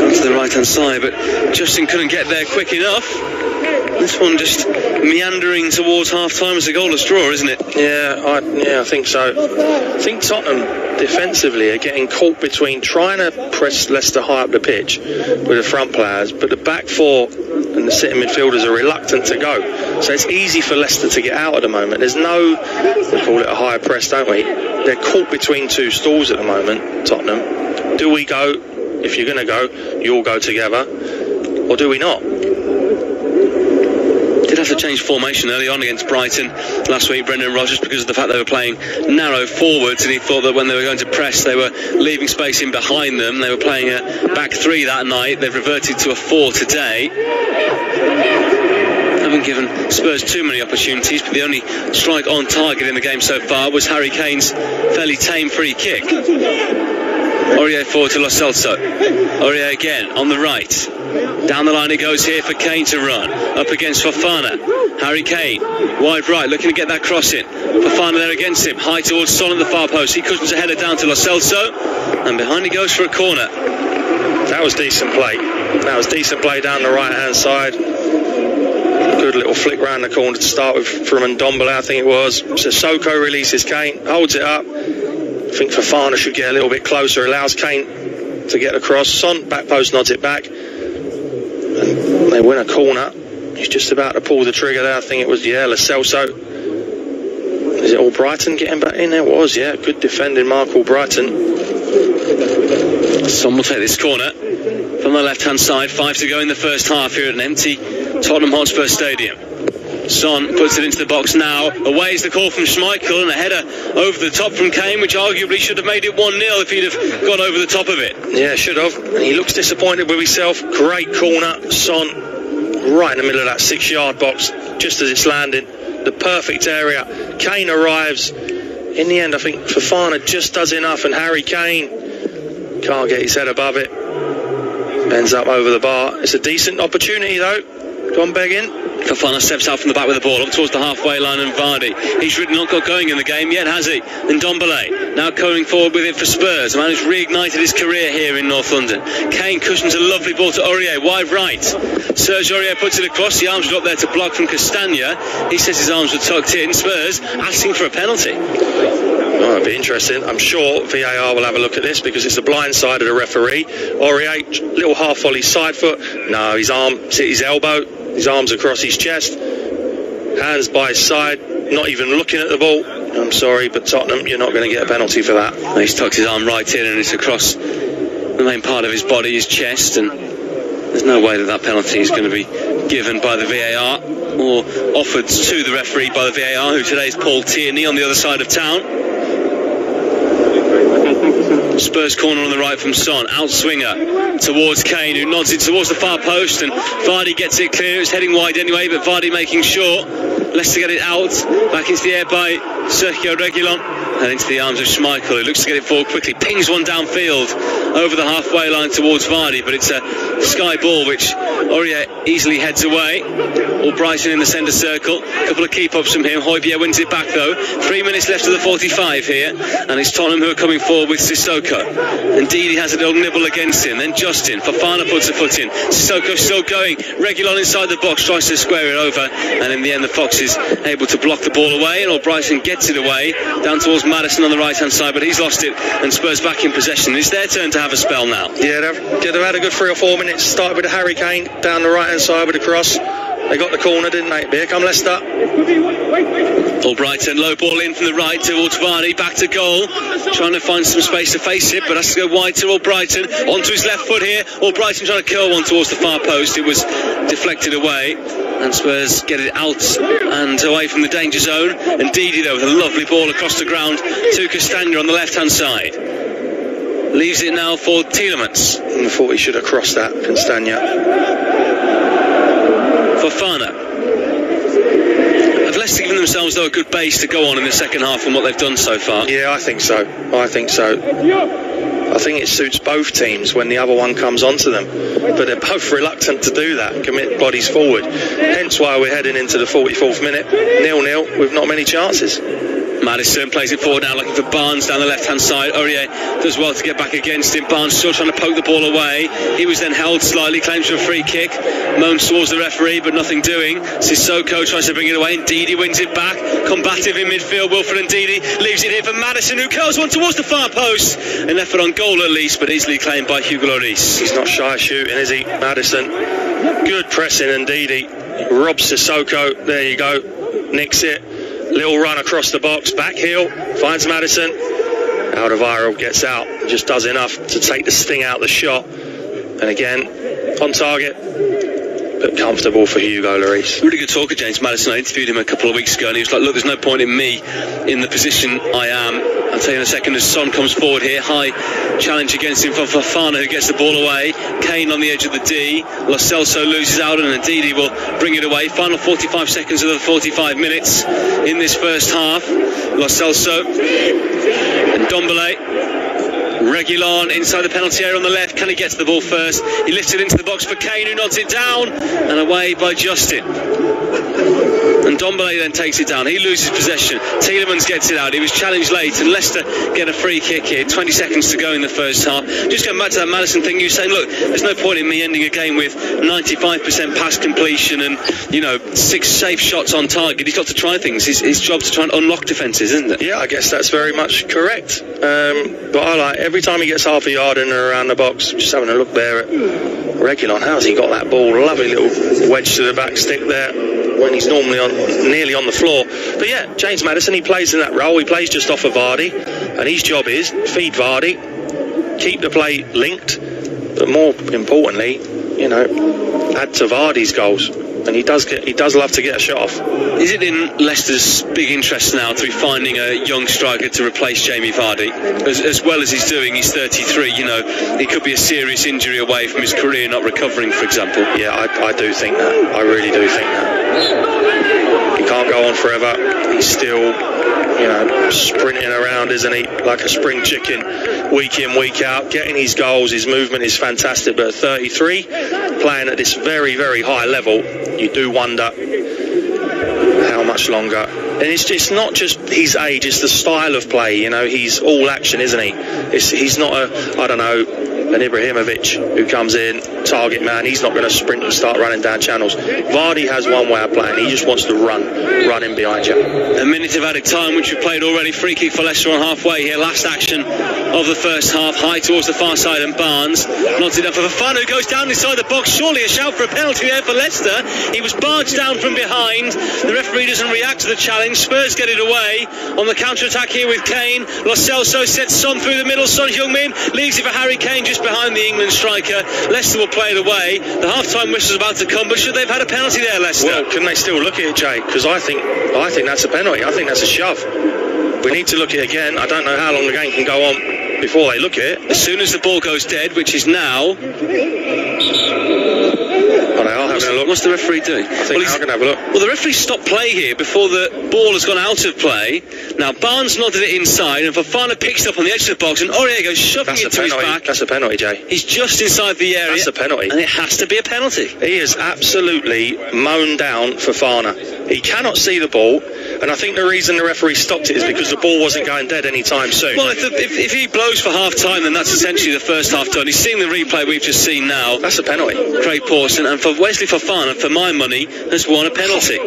To the right hand side, but Justin couldn't get there quick enough. This one just meandering towards half time as a goalless draw, isn't it? Yeah, I think so. I think Tottenham defensively are getting caught between trying to press Leicester high up the pitch with the front players, but the back four and the sitting midfielders are reluctant to go. So it's easy for Leicester to get out at the moment. There's no, we call it a high press, don't we? They're caught between two stools at the moment, Tottenham. Do we go? If you're going to go, you'll go together, or do we not? Did have to change formation early on against Brighton last week, Brendan Rodgers, because of the fact they were playing narrow forwards, and he thought that when they were going to press they were leaving space in behind them. They were playing a back three that night. They've reverted to a 4 today. Haven't given Spurs too many opportunities, but the only strike on target in the game so far was Harry Kane's fairly tame free kick. Aurier forward to Lo Celso. Aurier again on the right. Down the line it goes here for Kane to run. Up against Fofana. Harry Kane, wide right, looking to get that cross in. Fofana there against him. High towards Son at the far post. He cushions a header down to Lo Celso. And behind he goes for a corner. That was decent play. That was decent play down the right-hand side. Good little flick round the corner to start with from Ndombele, I think it was. Sissoko releases Kane, holds it up. I think Fofana should get a little bit closer, allows Kane to get across. Son, back post, nods it back. And they win a corner. He's just about to pull the trigger there. I think it was, Lo Celso. Is it all Brighton getting back in there? It was, yeah. Good defending, Mark Albrighton. Son will take this corner from the left-hand side. 5 to go in the first half here at an empty Tottenham Hotspur Stadium. Son puts it into the box now. Away is the call from Schmeichel, and a header over the top from Kane, which arguably should have made it 1-0 if he'd have gone over the top of it. Yeah, should have. And he looks disappointed with himself. Great corner. Son right in the middle of that 6-yard box, just as it's landing. The perfect area. Kane arrives. In the end, I think Fofana just does enough, and Harry Kane can't get his head above it. Ends up over the bar. It's a decent opportunity, though. Gone begging. Fofana steps out from the back with the ball up towards the halfway line, and Vardy. He's really not got going in the game yet, has he? And Ndombele now going forward with it for Spurs. The man who's reignited his career here in North London. Kane cushions a lovely ball to Aurier, wide right. Serge Aurier puts it across. The arms were up there to block from Castagna. He says his arms were tucked in. Spurs asking for a penalty. Oh, it'll be interesting. I'm sure VAR will have a look at this because it's a blind side of the referee. Aurier, little half volley side foot. No, his arm hit his elbow. His arms across his chest. Hands by his side. Not even looking at the ball. I'm sorry, but Tottenham, you're not going to get a penalty for that. He's tucked his arm right in, and it's across the main part of his body, his chest, and there's no way that penalty is going to be given by the VAR or offered to the referee by the VAR, who today is Paul Tierney on the other side of town. Spurs corner on the right from Son, outswinger towards Kane, who nods it towards the far post, and Vardy gets it clear. It's heading wide anyway, but Vardy making sure. Leicester get it out, back into the air by Sergio Reguilon, and into the arms of Schmeichel, who looks to get it forward quickly, pings one downfield over the halfway line towards Vardy, but it's a sky ball which Aurier easily heads away. Albrighton in the centre circle, a couple of keep-ups from him. Højbjerg wins it back though. 3 minutes left of the 45 here, and it's Tottenham who are coming forward with Sissoko. Indeed, he has a little nibble against him, then Justin, Fofana puts a foot in, Sissoko still going, Reguilon inside the box, tries to square it over, and in the end the Fox is able to block the ball away, and Albrighton gets it away down towards Maddison on the right hand side, but he's lost it, and Spurs back in possession. It's their turn to have a spell now. Yeah, they've had a good 3 or 4 minutes. Started with a Harry Kane down the right hand side with a cross. They got the corner, didn't they? Here come Leicester. Albrighton, low ball in from the right towards Vardy, back to goal, trying to find some space to face it, but has to go wide to Albrighton, onto his left foot here. Albrighton trying to curl one towards the far post. It was deflected away, and Spurs get it out and away from the danger zone. And Didi though with a lovely ball across the ground to Castagna on the left hand side. Leaves it now for Tielemans. I thought he should have crossed that, Castagna. Fofana. Have Leicester given themselves though a good base to go on in the second half from what they've done so far? Yeah, I think so. I think it suits both teams when the other one comes onto them, but they're both reluctant to do that and commit bodies forward, hence why we're heading into the 44th minute 0-0 with not many chances. Maddison plays it forward now, looking for Barnes down the left-hand side. Aurier does well to get back against him. Barnes still trying to poke the ball away. He was then held slightly, claims for a free kick. Moans towards the referee, but nothing doing. Sissoko tries to bring it away. Ndidi wins it back. Combative in midfield. Wilfred Ndidi leaves it here for Maddison, who curls one towards the far post. An effort on goal at least, but easily claimed by Hugo Lloris. He's not shy of shooting, is he, Maddison? Good pressing, Ndidi robs Sissoko. There you go. Nicks it. Little run across the box, back heel, finds Maddison. Alderweireld gets out, just does enough to take the sting out of the shot. And again, on target, but comfortable for Hugo Lloris. Really good talker, James Maddison. I interviewed him a couple of weeks ago, and he was like, look, there's no point in me in the position I am. I'll tell you in a second as Son comes forward here. High challenge against him from Fofana, who gets the ball away. Kane on the edge of the D. Lo Celso loses out, and Ndidi will bring it away. Final 45 seconds of the 45 minutes in this first half. Lo Celso and Ndombele. Reguilon inside the penalty area on the left. Can he get to the ball first? He lifts it into the box for Kane, who nods it down, and away by Justin. And Ndombele then takes it down. He loses possession. Tielemans gets it out. He was challenged late, and Leicester get a free kick here. 20 seconds to go in the first half. Just going back to that Maddison thing, you were saying, look, there's no point in me ending a game with 95% pass completion and 6 safe shots on target. He's got to try things. His job to try and unlock defences, isn't it? Yeah, I guess that's very much correct. But I like every time he gets half a yard in and around the box, just having a look there at Reguilon. How's he got that ball? Lovely little wedge to the back stick there when he's normally nearly on the floor. But yeah, James Maddison, he plays in that role. He plays just off of Vardy, and his job is feed Vardy, keep the play linked, but more importantly, add to Vardy's goals. And he does love to get a shot off. Is it in Leicester's big interest now to be finding a young striker to replace Jamie Vardy? As well as he's doing, he's 33, he could be a serious injury away from his career not recovering, for example. Yeah, I do think that. I really do think that. He can't go on forever. He's still, sprinting around, isn't he? Like a spring chicken, week in, week out, getting his goals. His movement is fantastic. But at 33, playing at this very, very high level, you do wonder how much longer. And it's not just his age, it's the style of play. He's all action, isn't he? He's not a and Ibrahimovic, who comes in, target man. He's not going to sprint and start running down channels. Vardy has one way of playing. He just wants to run in behind you. A minute of added time, which we've played already. Free kick for Leicester on halfway here. Last action of the first half. High towards the far side, and Barnes not enough for Fofana, who goes down inside the box. Surely a shout for a penalty there for Leicester. He was barged down from behind. The referee doesn't react to the challenge. Spurs get it away on the counter-attack here with Kane. Lo Celso sets Son through the middle. Son Heung-min leaves it for Harry Kane just behind the England striker. Leicester will play it away. The half-time whistle is about to come, but should they have had a penalty there, Leicester? Well, can they still look at it, Jay? Because I think that's a penalty. I think that's a shove. We need to look at it again. I don't know how long the game can go on before they look at it. As soon as the ball goes dead, which is now... Well, they are having a look. What's the referee doing? I think they are going to have a look. Well, the referee stopped play here before the ball has gone out of play. Now, Barnes nodded it inside, and Fofana picks it up on the edge of the box, and Aurier goes shoving it to his back. That's a penalty, Jay. He's just inside the area. That's a penalty. And it has to be a penalty. He is absolutely mown down Fofana. He cannot see the ball, and I think the reason the referee stopped it is because the ball wasn't going dead anytime soon. Well, if he blows for half-time, then that's essentially the first half done. He's seeing the replay we've just seen now. That's a penalty. Craig Pawson, and for Wesley Fofana, for my money, has won a penalty.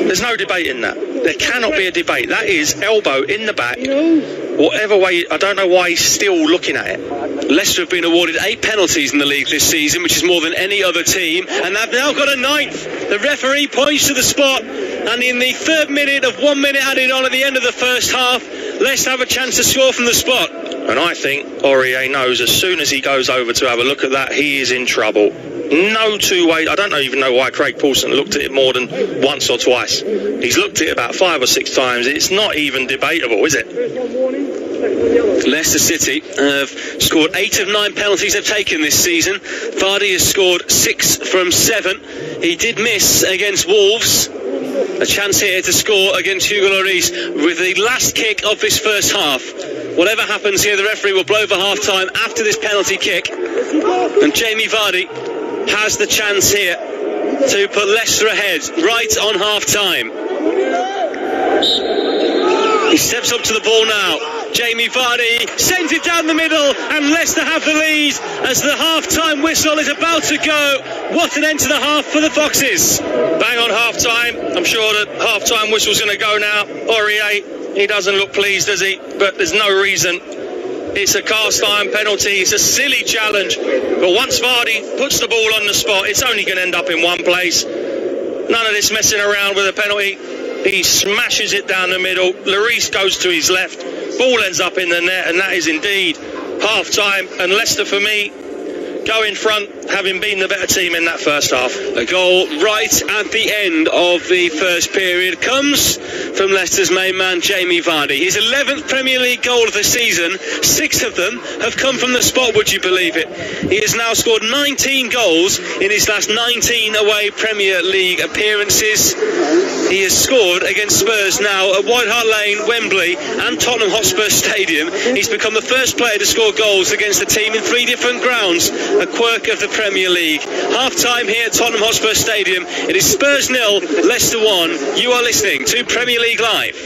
There's no debate in that. There cannot be a debate. That is elbow in the back. Whatever way, I don't know why he's still looking at it. Leicester have been awarded 8 penalties in the league this season, which is more than any other team, and they've now got a 9th. The referee points to the spot, and in the 3rd minute of 1 minute added on at the end of the first half, Leicester have a chance to score from the spot. And I think Aurier knows as soon as he goes over to have a look at that, he is in trouble. No two ways. I don't even know why Craig Pawson looked at it more than once or twice. He's looked at it about 5 or 6 times. It's not even debatable, is it? Leicester City have scored 8 of 9 penalties they've taken this season. Vardy has scored 6 from 7. He did miss against Wolves. A chance here to score against Hugo Lloris with the last kick of this first half. Whatever happens here, the referee will blow for half-time after this penalty kick. And Jamie Vardy has the chance here to put Leicester ahead right on half-time. He steps up to the ball now. Jamie Vardy sends it down the middle, and Leicester have the lead as the half-time whistle is about to go. What an end to the half for the Foxes. Bang on half-time. I'm sure the half-time whistle's going to go now. Aurier, he doesn't look pleased, does he? But there's no reason. It's a cast iron penalty. It's a silly challenge. But once Vardy puts the ball on the spot, it's only going to end up in one place. None of this messing around with a penalty. He smashes it down the middle. Lloris goes to his left. Ball ends up in the net, and that is indeed half-time. And Leicester, for me, go in front, having been the better team in that first half. A goal right at the end of the first period comes from Leicester's main man, Jamie Vardy. His 11th Premier League goal of the season. 6 of them have come from the spot, would you believe it? He has now scored 19 goals in his last 19 away Premier League appearances. He has scored against Spurs now at White Hart Lane, Wembley and Tottenham Hotspur Stadium. He's become the first player to score goals against a team in 3 different grounds, a quirk of the Premier League. Half-time here at Tottenham Hotspur Stadium. It is Spurs 0, Leicester 1. You are listening to Premier League Live.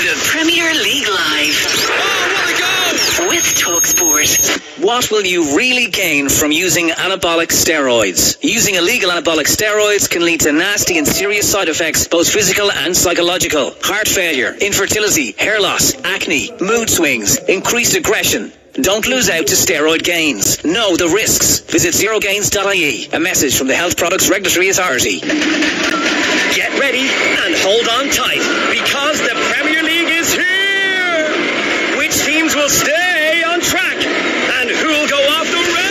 The Premier League Live. Oh, what a goal! With TalkSport. What will you really gain from using anabolic steroids? Using illegal anabolic steroids can lead to nasty and serious side effects, both physical and psychological. Heart failure, infertility, hair loss, acne, mood swings, increased aggression. Don't lose out to steroid gains. Know the risks. Visit zerogains.ie. A message from the Health Products Regulatory Authority. Get ready and hold on tight, because the Premier League is here! Which teams will stay on track? And who'll go off the rail?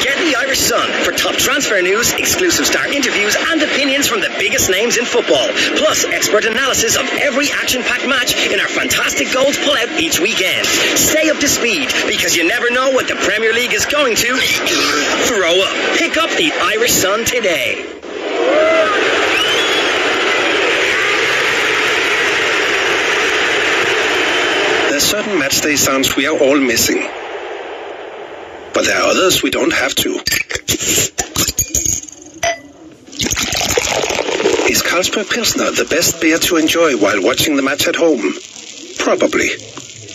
Get the Irish Sun for top transfer news, exclusive star interviews and opinions from the biggest names in football. Plus expert analysis of every action-packed match in our fantastic goals pull-out each weekend. Stay up to speed, because you never know what the Premier League is going to throw up. Pick up the Irish Sun today. There are certain matchday sounds we are all missing. But there are others we don't have to. Is Hotspur Pilsner the best beer to enjoy while watching the match at home? Probably.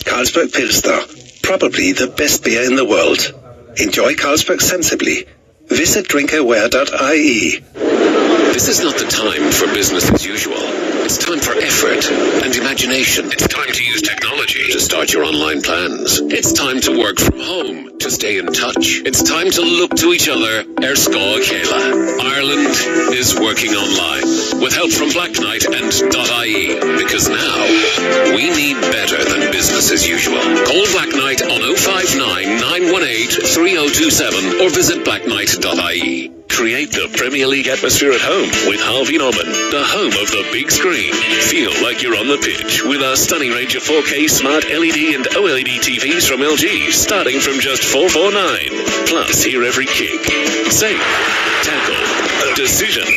Carlsberg Pilsner, probably the best beer in the world. Enjoy Carlsberg sensibly. Visit drinkaware.ie. This is not the time for business as usual. It's time for effort and imagination. It's time to use technology to start your online plans. It's time to work from home to stay in touch. It's time to look to each other. Erskog Kayla. Ireland is working online with help from Black Knight and .ie, because now we need better than business as usual. Call Black Knight on 059 918 3027 or visit blackknight.ie. Create the Premier League atmosphere at home with Harvey Norman, the home of the big screen. Feel like you're on the pitch with our stunning range of 4K smart LED and OLED TVs from LG, starting from just $449. Plus, hear every kick, save, tackle, decision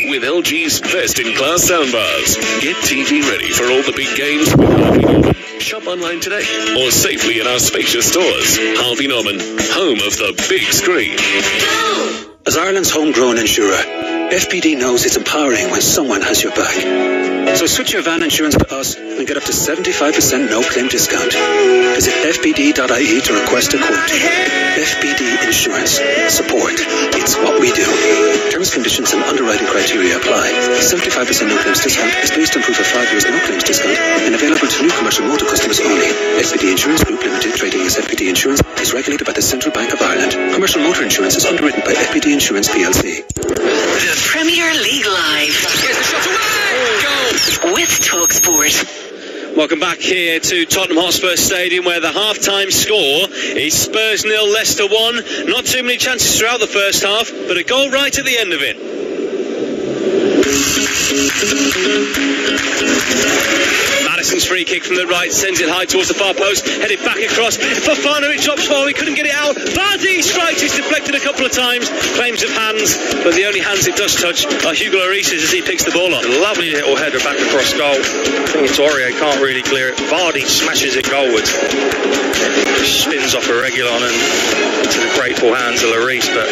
with LG's best-in-class soundbars. Get TV ready for all the big games with Harvey Norman. Shop online today or safely in our spacious stores. Harvey Norman, home of the big screen. As Ireland's homegrown insurer, FPD knows it's empowering when someone has your back. So switch your van insurance to us and get up to 75% no-claim discount. Visit fpd.ie to request a quote. FPD Insurance. Support. It's what we do. Terms, conditions and underwriting criteria apply. 75% no-claims discount is based on proof of 5 years no-claims discount and available to new commercial motor customers only. FPD Insurance Group Limited, trading as FPD Insurance, is regulated by the Central Bank of Ireland. Commercial motor insurance is underwritten by FPD Insurance PLC. The Premier League Live. Here's the shot away! Goal! With TalkSport. Welcome back here to Tottenham Hotspur Stadium, where the half-time score is Spurs 0, Leicester 1. Not too many chances throughout the first half, but a goal right at the end of it. Madison's free kick from the right sends it high towards the far post, headed back across. Fofana, it drops forward, he couldn't get it out. Vardy strikes, it's deflected a couple of times, claims of hands, but the only hands it does touch are Hugo Lloris's as he picks the ball up. A lovely little header back across goal. I think it's Aurier can't really clear it. Vardy smashes it goalwards. Spins off a Reguilon and into the grateful hands of Lloris, but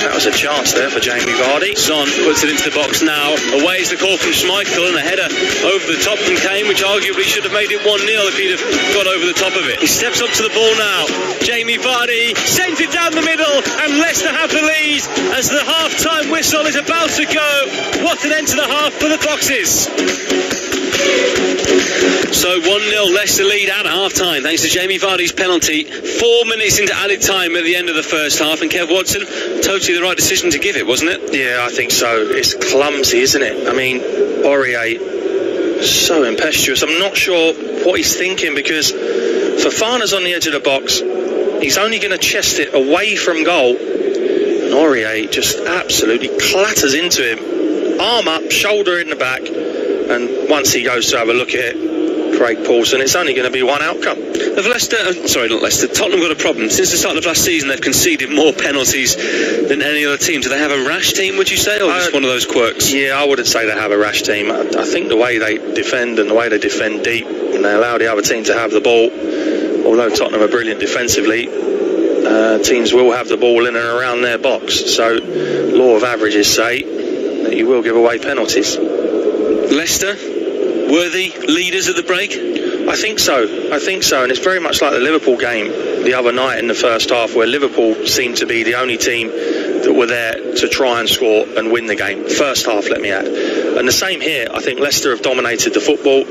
that was a chance there for Jamie Vardy. Son puts it into the box now. Away is the call from Schmeichel, and a header over the top from Kane, which arguably should have made it 1-0 if he'd have got over the top of it. He steps up to the ball now. Jamie Vardy sends it down the middle, and Leicester have the lead as the half-time whistle is about to go. What an end to the half for the Foxes. So 1-0 Leicester lead at half-time thanks to Jamie Vardy's penalty. 4 minutes into added time at the end of the first half, and Kev Watson, totally the right decision to give it, wasn't it? Yeah, I think so. It's clumsy, isn't it? I mean, Aurier, so impetuous. I'm not sure what he's thinking, because Fofana's on the edge of the box. He's only going to chest it away from goal, and Aurier just absolutely clatters into him. Arm up, shoulder in the back, and once he goes to have a look at it, Craig Paulson, it's only going to be one outcome. Have Tottenham got a problem. Since the start of last season, they've conceded more penalties than any other team. Do they have a rash team, would you say, or just one of those quirks? Yeah, I wouldn't say they have a rash team. I think the way they defend and the way they defend deep, and they allow the other team to have the ball, although Tottenham are brilliant defensively, teams will have the ball in and around their box. So, law of averages say that you will give away penalties. Leicester, worthy leaders at the break? I think so, and it's very much like the Liverpool game the other night in the first half, where Liverpool seemed to be the only team that were there to try and score and win the game. First half, let me add. And the same here. I think Leicester have dominated the football.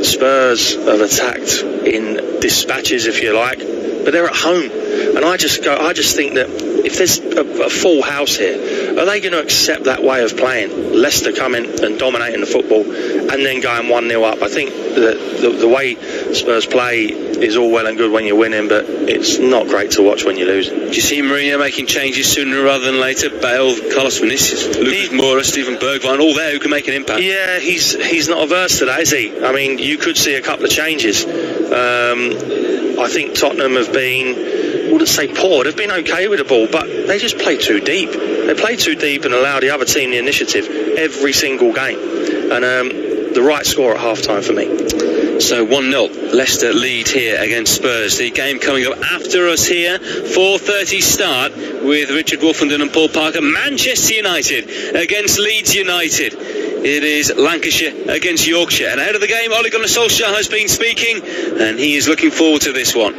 Spurs have attacked in dispatches, if you like, but they're at home. And I just think that if there's a full house here, are they going to accept that way of playing? Leicester coming and dominating the football and then going 1-0 up. I think that the way Spurs play is all well and good when you're winning, but it's not great to watch when you're losing. Do you see Mourinho making changes sooner rather than later? Bale, Carlos Vinicius, Lucas Moura, Steven Bergwijn, all there who can make an impact. Yeah, he's not averse to that, is he? I mean, you could see a couple of changes. I think Tottenham have been, I wouldn't say poor, they've been okay with the ball, but they just play too deep. They play too deep and allow the other team the initiative every single game. And the right score at half-time for me. So 1-0, Leicester lead here against Spurs. The game coming up after us here, 4:30 start with Richard Wolfenden and Paul Parker. Manchester United against Leeds United it is Lancashire against Yorkshire. And ahead of the game, Ole Gunnar Solskjaer has been speaking, and he is looking forward to this one.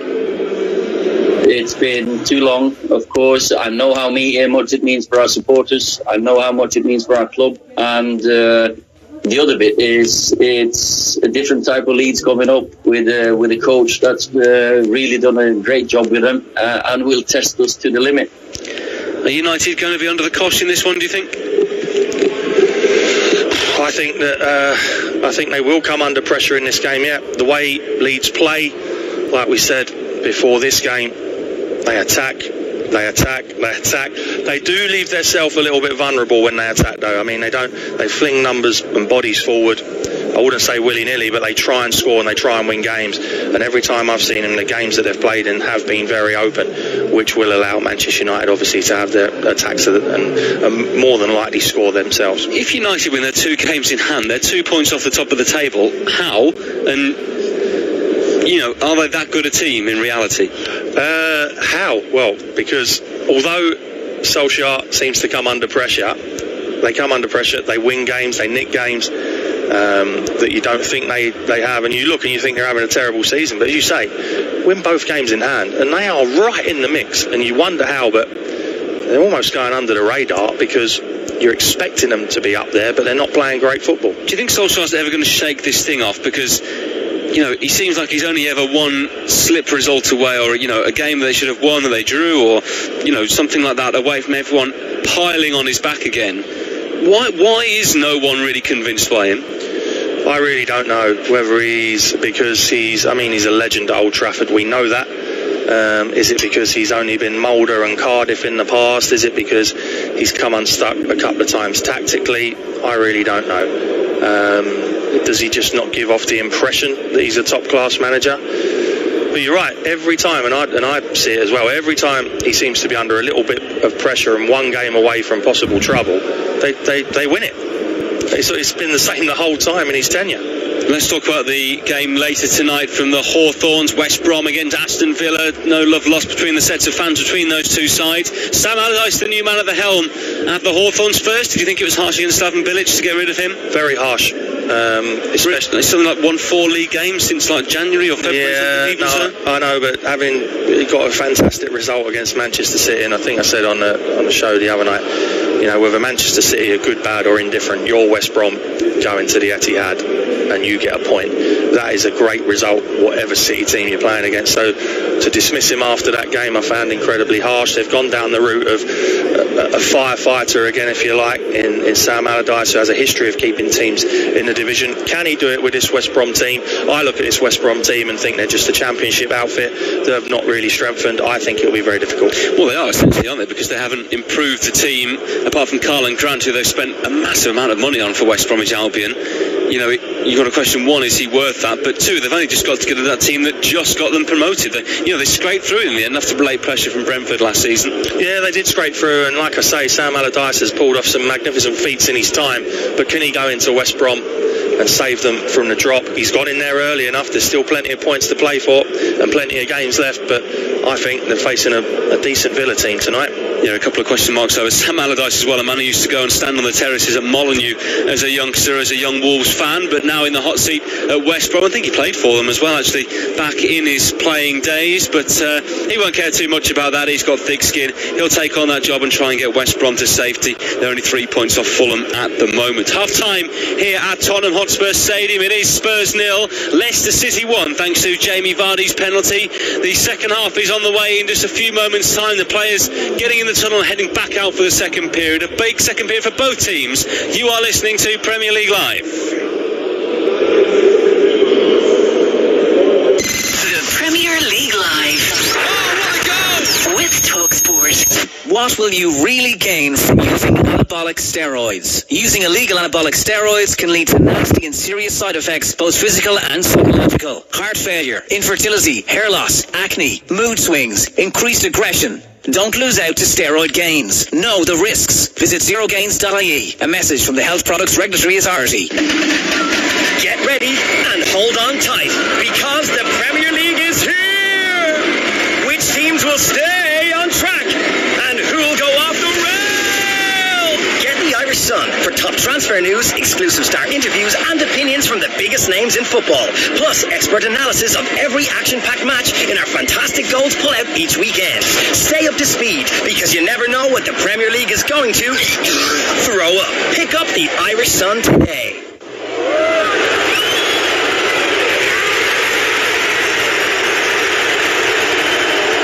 It's been too long, of course. I know how much it means for our supporters. I know how much it means for our club. And the other bit is it's a different type of Leeds coming up with a coach that's really done a great job with them and will test us to the limit. Are United going to be under the cosh in this one, do you think? I think they will come under pressure in this game, yeah. The way Leeds play, like we said before this game, they attack. They do leave themselves a little bit vulnerable when they attack, though. I mean, they fling numbers and bodies forward. I wouldn't say willy-nilly, but they try and score and they try and win games. And every time I've seen them, the games that they've played in have been very open, which will allow Manchester United, obviously, to have their attacks and more than likely score themselves. If United win their 2 games in hand, they're 2 points off the top of the table. How? And, are they that good a team in reality? How? Well, because although Solskjaer seems to come under pressure, they win games, they nick games that you don't think they have, and you look and you think they're having a terrible season, but as you say, win both games in hand, and they are right in the mix, and you wonder how, but they're almost going under the radar because you're expecting them to be up there, but they're not playing great football. Do you think Solskjaer's ever going to shake this thing off? Because he seems like he's only ever one slip result away, or a game that they should have won that they drew, or something like that, away from everyone piling on his back again. Why is no one really convinced by him? I really don't know whether because he's a legend at Old Trafford. We know that. Is it because he's only been Mulder and Cardiff in the past? Is it because he's come unstuck a couple of times tactically? I really don't know. Does he just not give off the impression that he's a top-class manager? But you're right, every time, and I see it as well, every time he seems to be under a little bit of pressure and one game away from possible trouble, they win it. It's been the same the whole time in his tenure. Let's talk about the game later tonight from the Hawthorns. West Brom against Aston Villa. No love lost between the sets of fans between those two sides. Sam Allardyce, the new man at the helm at the Hawthorns first. Did you think it was harsh against Slaven Bilic to get rid of him? Very harsh. Especially something like 1-4 league games since like January or February. I know, but having got a fantastic result against Manchester City, and I think I said on the show the other night, whether Manchester City are good, bad or indifferent, you're West Brom going to the Etihad and you get a point. That is a great result, whatever City team you're playing against. So to dismiss him after that game, I found incredibly harsh. They've gone down the route of a firefighter again, if you like, in Sam Allardyce, who has a history of keeping teams in the division. Can he do it with this West Brom team? I look at this West Brom team and think they're just a championship outfit. They have not really strengthened. I think it'll be very difficult. Well, they are essentially, aren't they? Because they haven't improved the team, apart from Carl and Grant, who they've spent a massive amount of money on for West Bromwich Albion. You've got to question, one, is he worth that? But two, they've only just got together that team that just got them promoted. They scraped through in the end after late pressure from Brentford last season. Yeah, they did scrape through, and like I say, Sam Allardyce has pulled off some magnificent feats in his time, but can he go into West Brom and save them from the drop? He's got in there early enough. There's still plenty of points to play for and plenty of games left, but I think they're facing a decent Villa team tonight. A couple of question marks over Sam Allardyce as well, a man who used to go and stand on the terraces at Molineux as a youngster, as a young Wolves fan, but now in the hot seat at West Brom. I think he played for them as well, actually, back in his playing days, but he won't care too much about that. He's got thick skin. He'll take on that job and try and get West Brom to safety. They're only 3 points off Fulham at the moment. Half time here at Tottenham Hotspur Stadium. It is Spurs 0, Leicester City 1, thanks to Jamie Vardy's penalty. The second half is on the way in just a few moments' time. The players getting in the tunnel, heading back out for the second period. A big second period for both teams. You are listening to Premier League Live. The Premier League Live. With TalkSport. What will you really gain from using anabolic steroids? Using illegal anabolic steroids can lead to nasty and serious side effects, both physical and psychological. Heart failure, infertility, hair loss, acne, mood swings, increased aggression. Don't lose out to steroid gains. Know the risks. Visit zerogains.ie. A message from the Health Products Regulatory Authority. Get ready and hold on tight, because the Premier League is here! Which teams will stay on track? And who'll go off the rail? Get the Irish Sun for top transfer news, exclusive star interviews and opinions from the biggest names in football. Plus expert analysis of every action-packed match in our fantastic goals pull-out each weekend. Stay up to speed because you never know what the Premier League is going to throw up. Pick up the Irish Sun today.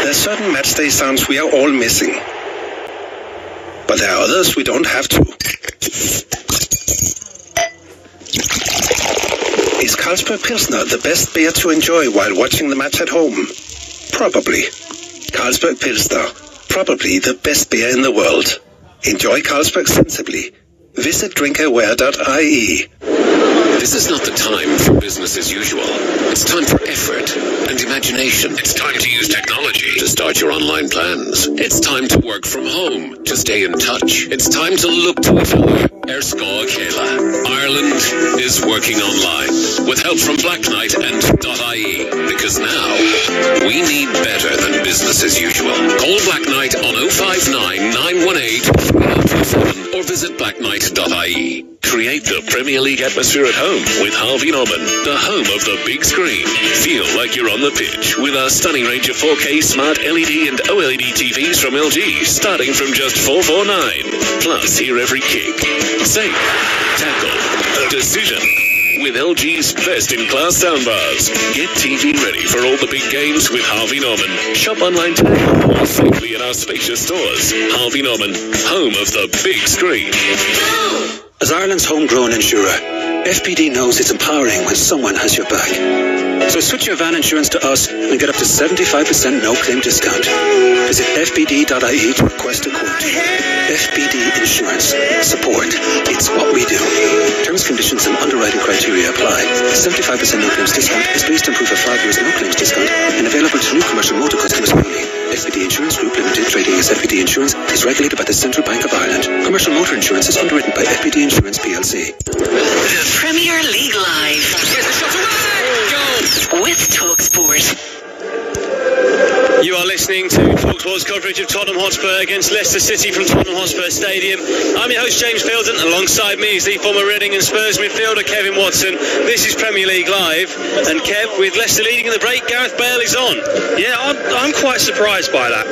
There's certain matchday sounds we are all missing. But there are others we don't have to. Is Carlsberg Pilsner the best beer to enjoy while watching the match at home? Probably. Carlsberg Pilsner, probably the best beer in the world. Enjoy Carlsberg sensibly. Visit drinkaware.ie. This is not the time for business as usual. It's time for effort and imagination. It's time to use technology to start your online plans. It's time to work from home to stay in touch. It's time to look to each other. Erskog Kayla. Ireland is working online with help from Black Knight and .ie, because now we need better than business as usual. Call Black Knight on 059 918 or visit blackknight.ie. Create the Premier League atmosphere at home with Harvey Norman, the home of the big screen. Feel like you're on the pitch with our stunning range of 4K smart LED and OLED TVs from LG, starting from just $449. Plus, hear every kick, save, tackle, decision with LG's best-in-class soundbars. Get TV ready for all the big games with Harvey Norman. Shop online today or safely in our spacious stores. Harvey Norman, home of the big screen. As Ireland's homegrown insurer, FPD knows it's empowering when someone has your back. So switch your van insurance to us and get up to 75% no-claim discount. Visit fpd.ie to request a quote. FPD Insurance. Support. It's what we do. Terms, conditions and underwriting criteria apply. 75% no-claims discount is based on proof of 5 years no-claims discount and available to new commercial motor customers only. FPD Insurance Group Limited, trading as FPD Insurance, is regulated by the Central Bank of Ireland. Commercial motor insurance is underwritten by FPD Insurance PLC. The Premier League Live. With TalkSport. You are listening to TalkSport's coverage of Tottenham Hotspur against Leicester City from Tottenham Hotspur Stadium. I'm your host, James Fielden. Alongside me is the former Reading and Spurs midfielder, Kevin Watson. This is Premier League Live. And Kev, with Leicester leading in the break, Gareth Bale is on. Yeah, I'm quite surprised by that.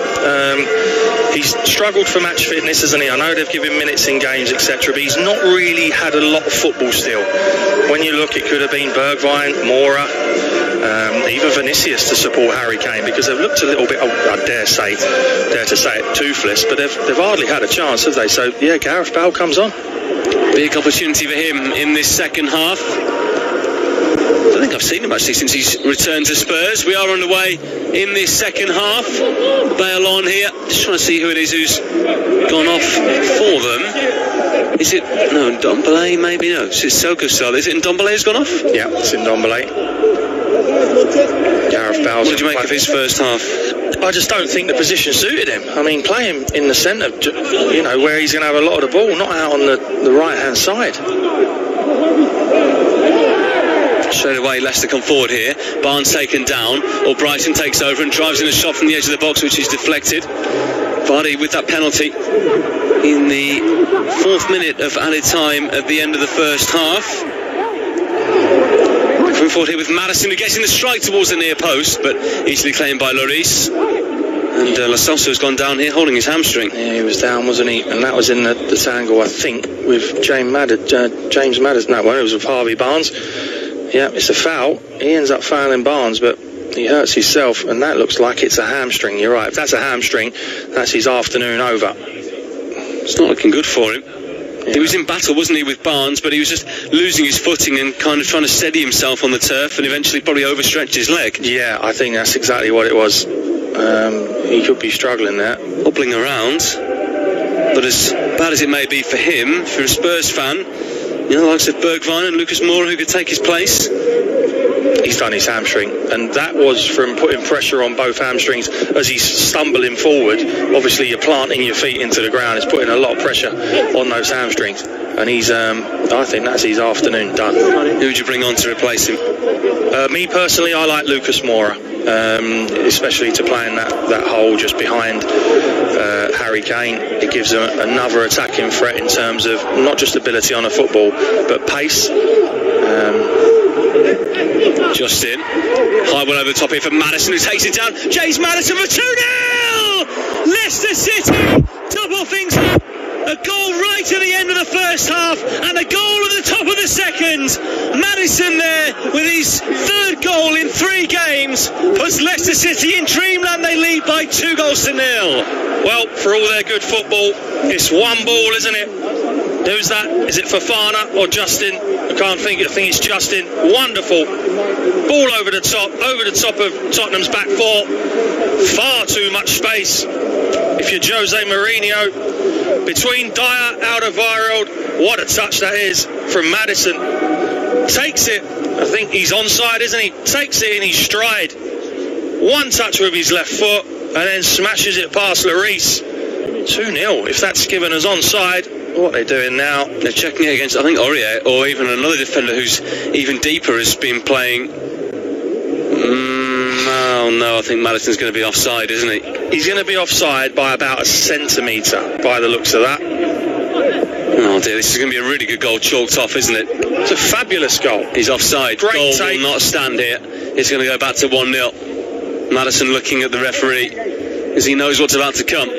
He's struggled for match fitness, hasn't he? I know they've given minutes in games, etc., but he's not really had a lot of football still. When you look, it could have been Bergwijn, Mora, even Vinicius to support Harry Kane, because they've looked a little bit, I dare to say it, toothless, but they've hardly had a chance, have they? So, yeah, Gareth Bale comes on. Big opportunity for him in this second half. I don't think I've seen him actually since he's returned to Spurs. We are underway in this second half. Bale on here. Just trying to see who it is who's gone off for them. Is it, no, Ndombele maybe? No, it's Sokosal. Is it Ndombele who's gone off? Yeah, it's Ndombele. Gareth Bale. What did you make of his first half? I just don't think the position suited him. I mean, play him in the centre, where he's going to have a lot of the ball, not out on the right-hand side. Straight away, Leicester come forward here. Barnes taken down. Albrighton takes over and drives in a shot from the edge of the box, which is deflected. Vardy with that penalty in the 4th minute of added time at the end of the first half. Coming forward here with Maddison, who gets in the strike towards the near post, but easily claimed by Lloris. And Lo Celso has gone down here holding his hamstring. Yeah, he was down, wasn't he? And that was in the tangle, I think, with James Maddison. No, well, it was with Harvey Barnes. Yeah, it's a foul. He ends up fouling Barnes, but he hurts himself, and that looks like it's a hamstring. You're right. If that's a hamstring, that's his afternoon over. It's not looking good for him. Yeah. He was in battle, wasn't he, with Barnes, but he was just losing his footing and kind of trying to steady himself on the turf, and eventually probably overstretched his leg. Yeah, I think that's exactly what it was. He could be struggling there. Hobbling around. But as bad as it may be for him, for a Spurs fan, likes of Bergwijn and Lucas Moura who could take his place. He's done his hamstring, and that was from putting pressure on both hamstrings as he's stumbling forward. Obviously, you're planting your feet into the ground. It's putting a lot of pressure on those hamstrings, and he's. I think that's his afternoon done. Who would you bring on to replace him? Me personally, I like Lucas Moura. especially to play in that hole just behind Harry Kane. It gives them another attacking threat in terms of not just ability on a football, but pace. Justin, high one over the top here for Maddison, who takes it down. James Maddison for 2-0! Leicester City double things up. A goal right at the end of the first half and a goal at the top of the second. Maddison there with his third goal in 3 games puts Leicester City in dreamland. They lead by 2 goals to 0. Well, for all their good football, it's one ball, isn't it? Who's that? Is it Fofana or Justin? I can't think. I think it's Justin. Wonderful. Ball over the top of Tottenham's back 4. Far too much space. If you're Jose Mourinho, between Dyer, Alderweireld, what a touch that is from Maddison. Takes it. I think he's onside, isn't he? Takes it in his stride. One touch with his left foot and then smashes it past Lloris. 2-0. If that's given as onside, what they're doing now? They're checking it against, I think, Aurier, or even another defender who's even deeper has been playing. Oh no, I think Maddison's going to be offside, isn't he? He's going to be offside by about a centimetre, by the looks of that. Oh dear, this is going to be a really good goal chalked off, isn't it? It's a fabulous goal. He's offside. Great goal take. Will not stand here. It's going to go back to 1-0. Maddison looking at the referee as he knows what's about to come.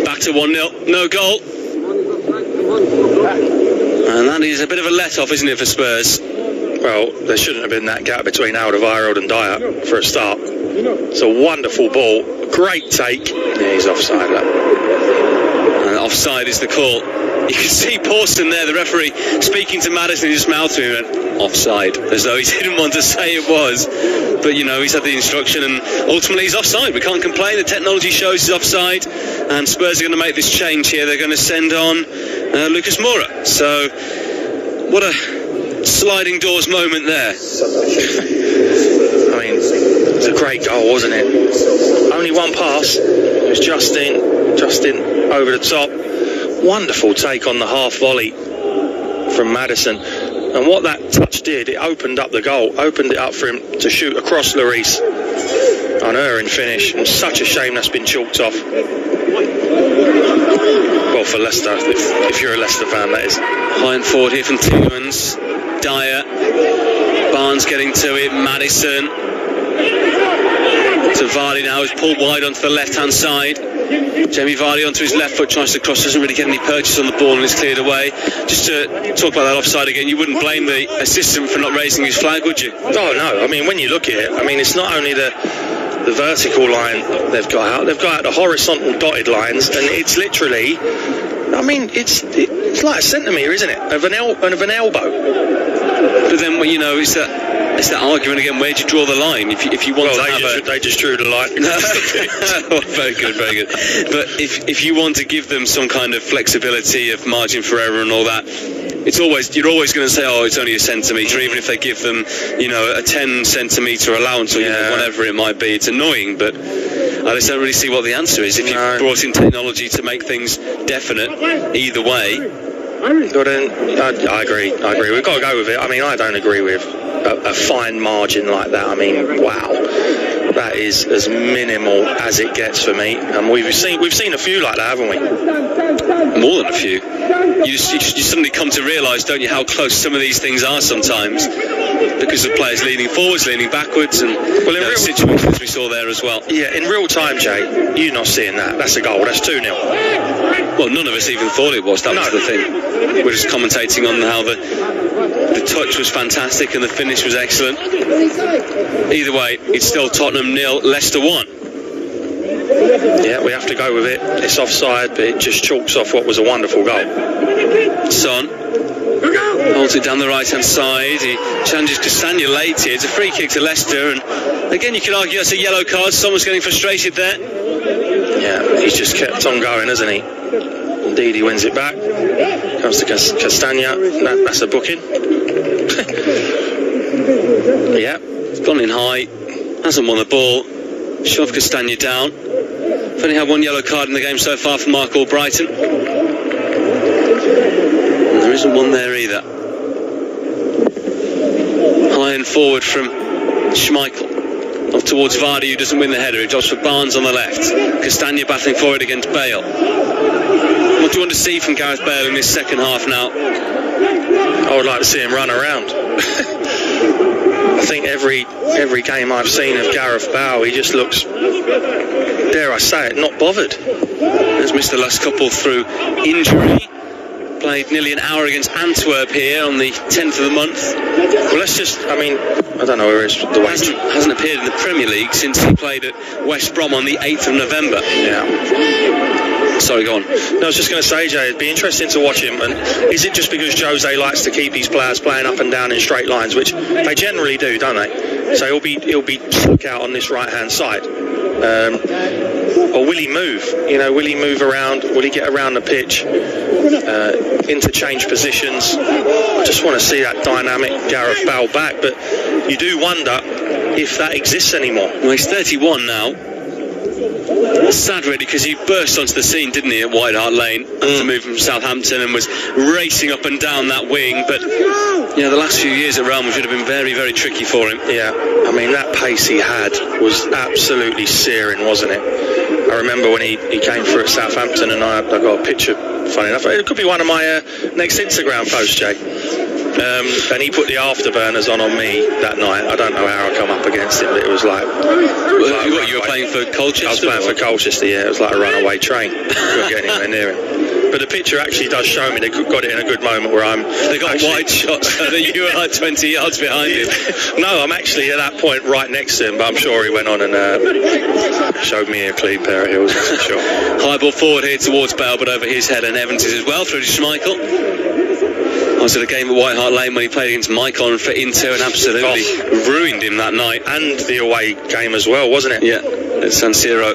Back to 1-0. No goal. And that is a bit of a let-off, isn't it, for Spurs? Well, there shouldn't have been that gap between Alderweireld and Dyer for a start. It's a wonderful ball. Great take. Yeah, he's offside. And offside is the call. You can see Pawson there, the referee, speaking to Maddison in his mouth and he went, offside, as though he didn't want to say it was. But, you know, he's had the instruction and ultimately he's offside. We can't complain. The technology shows he's offside. And Spurs are going to make this change here. They're going to send on Lucas Moura. So, what a sliding doors moment there. I mean, it's a great goal, wasn't it? Only one pass. It was Justin over the top. Wonderful take on the half volley from Maddison. And what that touch did, it opened up the goal, opened it up for him to shoot across Lloris. An erring finish, and such a shame that's been chalked off. Well, for Leicester, if you're a Leicester fan, that is. High and forward here from Tielemans. Dyer. Barnes getting to it. Maddison. To Vardy now, is pulled wide onto the left-hand side. Jamie Vardy onto his left foot, tries to cross, doesn't really get any purchase on the ball and it's cleared away. Just to talk about that offside again, you wouldn't blame the assistant for not raising his flag, would you? Oh no, I mean, when you look at it, I mean, it's not only the vertical line they've got out the horizontal dotted lines, and it's literally, I mean, it's like a centimetre, isn't it, of an elbow. But then, well, you know, it's that argument again, where do you draw the line? If you want to have they just drew the line. Oh, very good. But if you want to give them some kind of flexibility of margin for error and all that, you're always going to say, oh, it's only a centimetre, even if they give them, you know, a 10 centimetre allowance or you know, whatever it might be. It's annoying, but I just don't really see what the answer is. If you've brought in technology to make things definite either way. Well, then, I agree. We've got to go with it. I mean, I don't agree with a fine margin like that. I mean, wow, that is as minimal as it gets for me. And we've seen a few like that, haven't we? More than a few. You suddenly come to realise, don't you, how close some of these things are sometimes, because of players leaning forwards, leaning backwards, and real situations we saw there as well. Yeah, in real time, Jay, you're not seeing that. That's a goal. That's 2-0. Well, none of us even thought it was. That was the thing. We're just commentating on how the touch was fantastic and the finish was excellent. Either way, it's still Tottenham 0, Leicester 1. Yeah, we have to go with it. It's offside, but it just chalks off what was a wonderful goal. Son holds it down the right-hand side. He challenges Castagna late here. It's a free kick to Leicester, and again, you could argue that's a yellow card. Someone's getting frustrated there. Yeah, he's just kept on going, hasn't he? Indeed, he wins it back. Comes to Castagna. That's a booking. Yeah, it's gone in high. Hasn't won the ball. Shoved Castagna down. We've only had one yellow card in the game so far for Mark Albrighton. And there isn't one there either. High and forward from Schmeichel off towards Vardy, who doesn't win the header. He drops for Barnes on the left. Castagna battling forward against Bale. What do you want to see from Gareth Bale in this second half now? I would like to see him run around. I think every game I've seen of Gareth Bale, he just looks, dare I say it, not bothered. Has missed the last couple through injury. Played nearly an hour against Antwerp here on the 10th of the month. Well, let's just, I don't know where it's the way. Hasn't appeared in the Premier League since he played at West Brom on the 8th of November. Yeah. Sorry, go on. No, I was just going to say, Jay, it'd be interesting to watch him. And is it just because Jose likes to keep his players playing up and down in straight lines, which they generally do, don't they? So he'll be stuck out on this right-hand side. Or will he move? Will he move around? Will he get around the pitch? Interchange positions. I just want to see that dynamic Gareth Bale back, but you do wonder if that exists anymore. Well, he's 31 now. Sad really, because he burst onto the scene, didn't he, at White Hart Lane after moving from Southampton and was racing up and down that wing, but the last few years at Real Madrid have been very, very tricky for him. Yeah, that pace he had was absolutely searing, wasn't it? I remember when he came through at Southampton, and I got a picture, funny enough, it could be one of my next Instagram posts, Jay. And he put the afterburners on me that night. I don't know how I come up against it, but it was like... You were playing for Colchester? I was playing for Colchester, yeah. It was like a runaway train. Couldn't get anywhere near it. But the picture actually does show me they got it in a good moment where They got wide shots so that you were like 20 yards behind him. No, I'm actually at that point right next to him, but I'm sure he went on and showed me a clean pair of heels, for sure. High ball forward here towards Bale, but over his head, and Evans is as well through to Schmeichel. I was at a game at White Hart Lane when he played against Maicon for Inter and absolutely ruined him that night. And the away game as well, wasn't it? Yeah, at San Siro.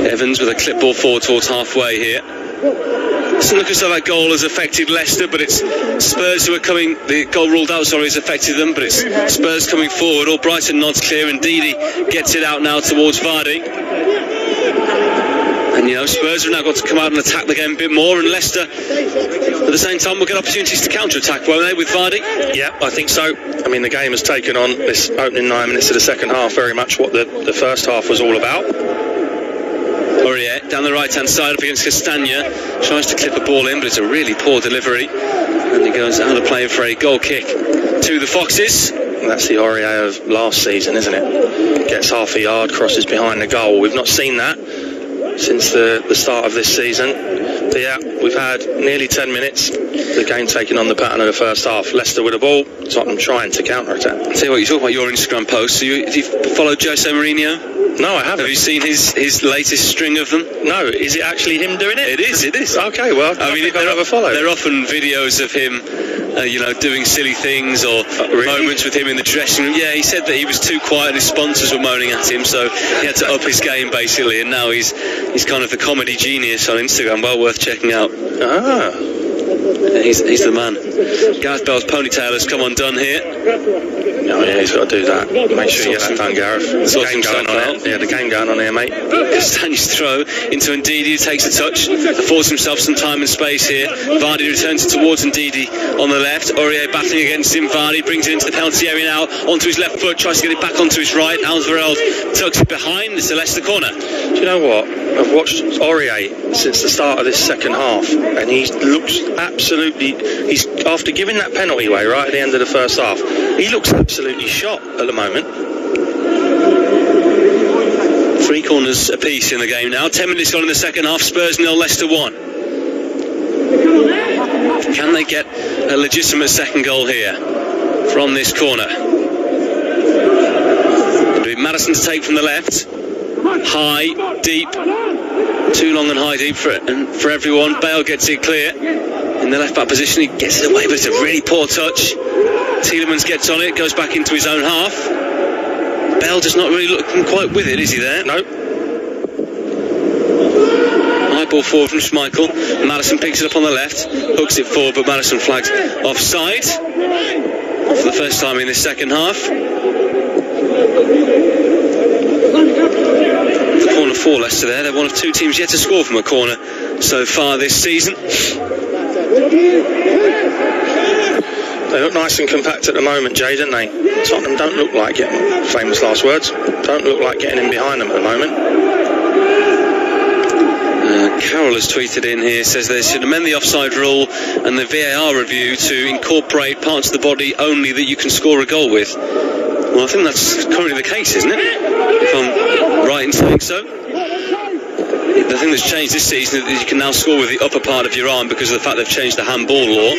Evans with a clip ball forward towards halfway here. Doesn't look as though that goal has affected Leicester, but it's Spurs who are coming. The goal ruled out, has affected them, but it's Spurs coming forward. Albrighton nods clear, and Didi gets it out now towards Vardy. And Spurs have now got to come out and attack the game a bit more, and Leicester at the same time will get opportunities to counter-attack, won't they, with Vardy? Yeah, I think so. The game has taken on this opening 9 minutes of the second half very much what the first half was all about. Aurier down the right-hand side up against Castagna, tries to clip a ball in, but it's a really poor delivery, and he goes out of play for a goal kick to the Foxes. That's the Aurier of last season, isn't it? Gets half a yard, crosses behind the goal. We've not seen that since the start of this season. But yeah, we've had nearly 10 minutes, the game taking on the pattern of the first half. Leicester with the ball, Tottenham trying to counter-attack. I'll tell you what, you talk about your Instagram posts. Have you followed Jose Mourinho? No, I haven't. Have you seen his latest string of them? No, is it actually him doing it? It is. Okay, well, I think I'll never follow. They're often videos of him, doing silly things or moments with him in the dressing room. Yeah, he said that he was too quiet and his sponsors were moaning at him, so he had to up his game basically, and now he's kind of the comedy genius on Instagram. Well worth checking out. He's the man. Gareth Bale's ponytail has come undone here. Oh yeah, he's got to do that. Make sure you get that done, Gareth. There's a game going on here. Yeah, the game going on here, mate. Castagna's throw into Ndidi, who takes a touch, affords himself some time and space here. Vardy returns it towards Ndidi on the left. Aurier battling against him. Vardy brings it into the penalty area now, onto his left foot, tries to get it back onto his right. Alvarez tucks it behind. It's a Leicester corner. Do you know what? I've watched Aurier since the start of this second half, and he looks absolutely... after giving that penalty away right at the end of the first half, he looks absolutely shot at the moment. 3 corners apiece in the game now. 10 minutes gone in the second half. Spurs 0, Leicester 1. Can they get a legitimate second goal here from this corner? It'll be Maddison to take from the left. High, deep. Too long and high deep for everyone. Bale gets it clear. In the left back position, he gets it away, but it's a really poor touch. Tielemans gets on it, goes back into his own half. Bale just not really looking quite with it, is he there? No. High ball forward from Schmeichel. Maddison picks it up on the left, hooks it forward, but Maddison flags offside for the first time in this second half. The corner for Leicester there. They're one of 2 teams yet to score from a corner so far this season. They look nice and compact at the moment, Jay, don't they? Tottenham don't look like getting, famous last words, don't look like getting in behind them at the moment. Carol has tweeted in here, says they should amend the offside rule and the VAR review to incorporate parts of the body only that you can score a goal with. Well, I think that's currently the case, isn't it? If I'm right in saying so. The thing that's changed this season is you can now score with the upper part of your arm because of the fact they've changed the handball law.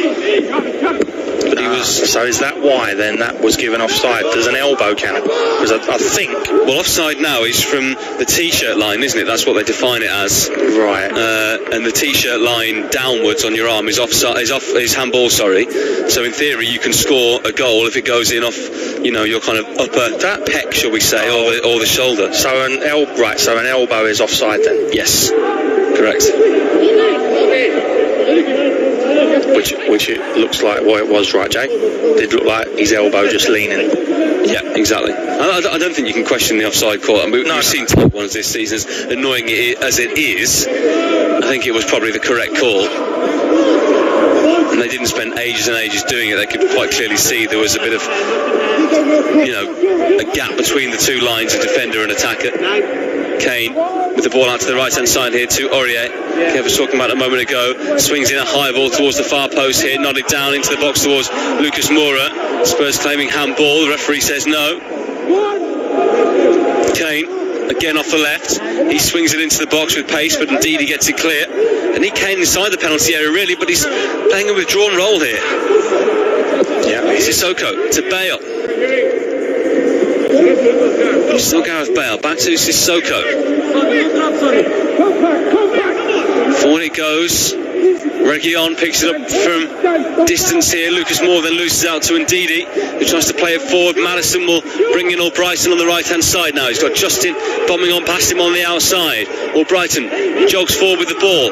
But he was... So is that why then that was given offside? There's an elbow count. Because I think... Well, offside now is from the T-shirt line, isn't it? That's what they define it as. Right. And the T-shirt line downwards on your arm is is handball, sorry. So in theory you can score a goal if it goes in off, you know, your kind of upper pec, shall we say, or the shoulder. So an elbow is offside then? Yes. Correct. Which it looks like what it was, right, Jay? Did look like his elbow just leaning. Yeah, exactly. I don't think you can question the offside call. I mean, we've seen top ones this season, as annoying as it is. I think it was probably the correct call. And they didn't spend ages and ages doing it. They could quite clearly see there was a bit of, you know, a gap between the two lines of defender and attacker. Kane with the ball out to the right hand side here to Aurier. Kev was talking about a moment ago. Swings in a high ball towards the far post here, nodded down into the box towards Lucas Moura. Spurs claiming handball. The referee says no. Kane again off the left. He swings it into the box with pace, but indeed he gets it clear. And he came inside the penalty area really, but he's playing a withdrawn role here. Yeah, Sissoko to Bale. Still Gareth Bale, back to Sissoko. Forward it goes. Reguilon picks it up from distance here. Lucas Moura then loses out to Ndidi, who tries to play it forward. Maddison will bring in Albrighton on the right hand side now. He's got Justin bombing on past him on the outside. Albrighton jogs forward with the ball,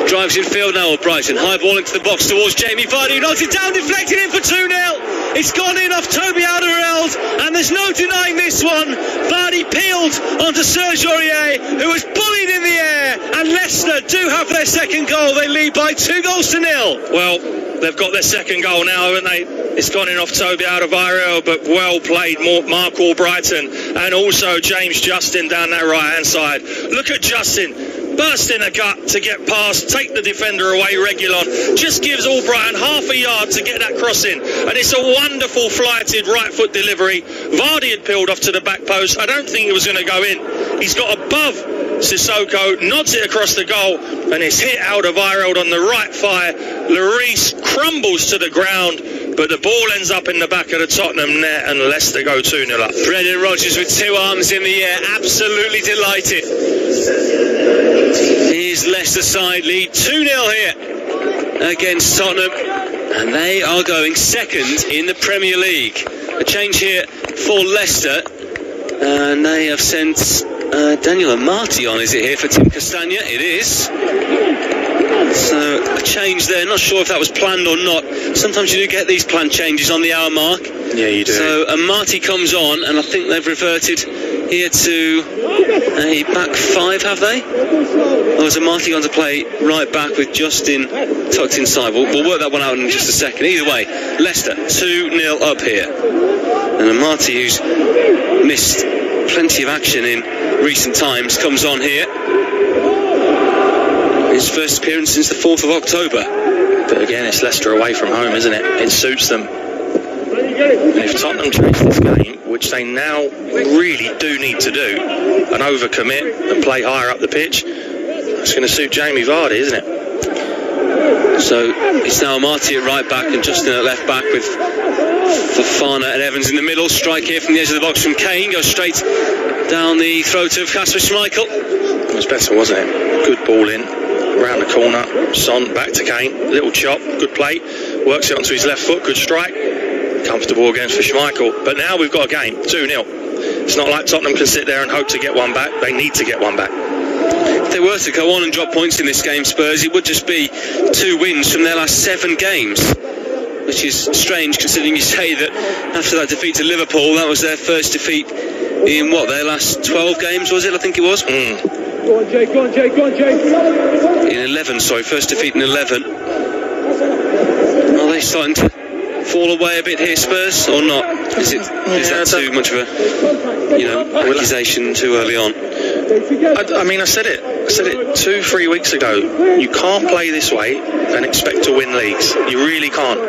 drives in field now. Albrighton high ball into the box towards Jamie Vardy, who knocks it down, deflected in for 2-0. It's gone in off Toby Alderweireld, and there's no denying this one. Vardy peeled onto Serge Aurier, who was bullied in the air, and Leicester do have their second goal. They lead by 2-0. Well, they've got their second goal now, haven't they? It's gone in off Toby Alderweireld, but well played, Mark Albrighton, and also James Justin down that right hand side. Look at Justin burst in a gut to get past, take the defender away. Reguilon just gives Albrighton half a yard to get that cross in, and it's a wonderful flighted right foot delivery. Vardy had peeled off to the back post. I don't think it was going to go in. He's got above Sissoko, nods it across the goal, and it's hit Alderweireld on the right thigh. Lloris crumbles to the ground, but the ball ends up in the back of the Tottenham net, and Leicester go 2-0 up. Brendan Rodgers with two arms in the air, absolutely delighted. His Leicester side lead 2-0 here against Tottenham, and they are going second in the Premier League. A change here for Leicester, and they have sent Daniel Amati on, is it here, for Tim Castagna? It is. So a change there, not sure if that was planned or not. Sometimes you do get these planned changes on the hour mark. Yeah, you do. So Amati comes on, and I think they've reverted here to a back five, have they? Or is Amati going to play right back with Justin tucked inside? We'll work that one out in just a second. Either way, Leicester 2-0 up here. And Amati, who's missed plenty of action in recent times, comes on here. His first appearance since the 4th of October. But again, it's Leicester away from home, isn't it? It suits them. And if Tottenham chase this game, which they now really do need to do, and overcommit and play higher up the pitch, it's going to suit Jamie Vardy, isn't it? So it's now Amati at right back and Justin at left back, with Fofana and Evans in the middle. Strike here from the edge of the box from Kane, goes straight down the throat of Kasper Schmeichel. It was better, wasn't it? Good ball in, round the corner, Son back to Kane, little chop, good play, works it onto his left foot, good strike, comfortable against for Schmeichel. But now we've got a game, 2-0. It's not like Tottenham can sit there and hope to get one back. They need to get one back. If they were to go on and drop points in this game, Spurs, it would just be 2 wins from their last 7 games, which is strange considering you say that after that defeat to Liverpool, that was their first defeat in their last 12 games, was it? I think it was. Go on, Jay, go on, Jay, go on, Jay. In 11, sorry, first defeat in 11. Are they starting to fall away a bit here, Spurs, or not? Is that too much of a accusation too early on? I mean, I said it 2-3 weeks ago. You can't play this way and expect to win leagues. You really can't.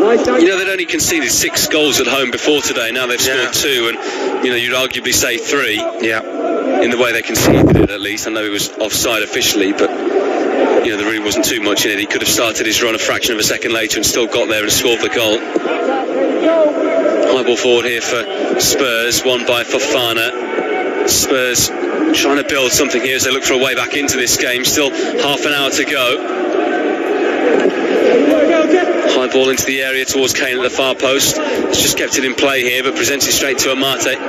They'd only conceded 6 goals at home before today. Now they've scored 2, and you'd arguably say 3. Yeah. In the way they conceded it, at least. I know it was offside officially, but there really wasn't too much in it. He could have started his run a fraction of a second later and still got there and scored the goal. High ball forward here for Spurs, won by Fofana. Spurs trying to build something here as they look for a way back into this game. Still half an hour to go. High ball into the area towards Kane at the far post. He's just kept it in play here, but presents it straight to Amate.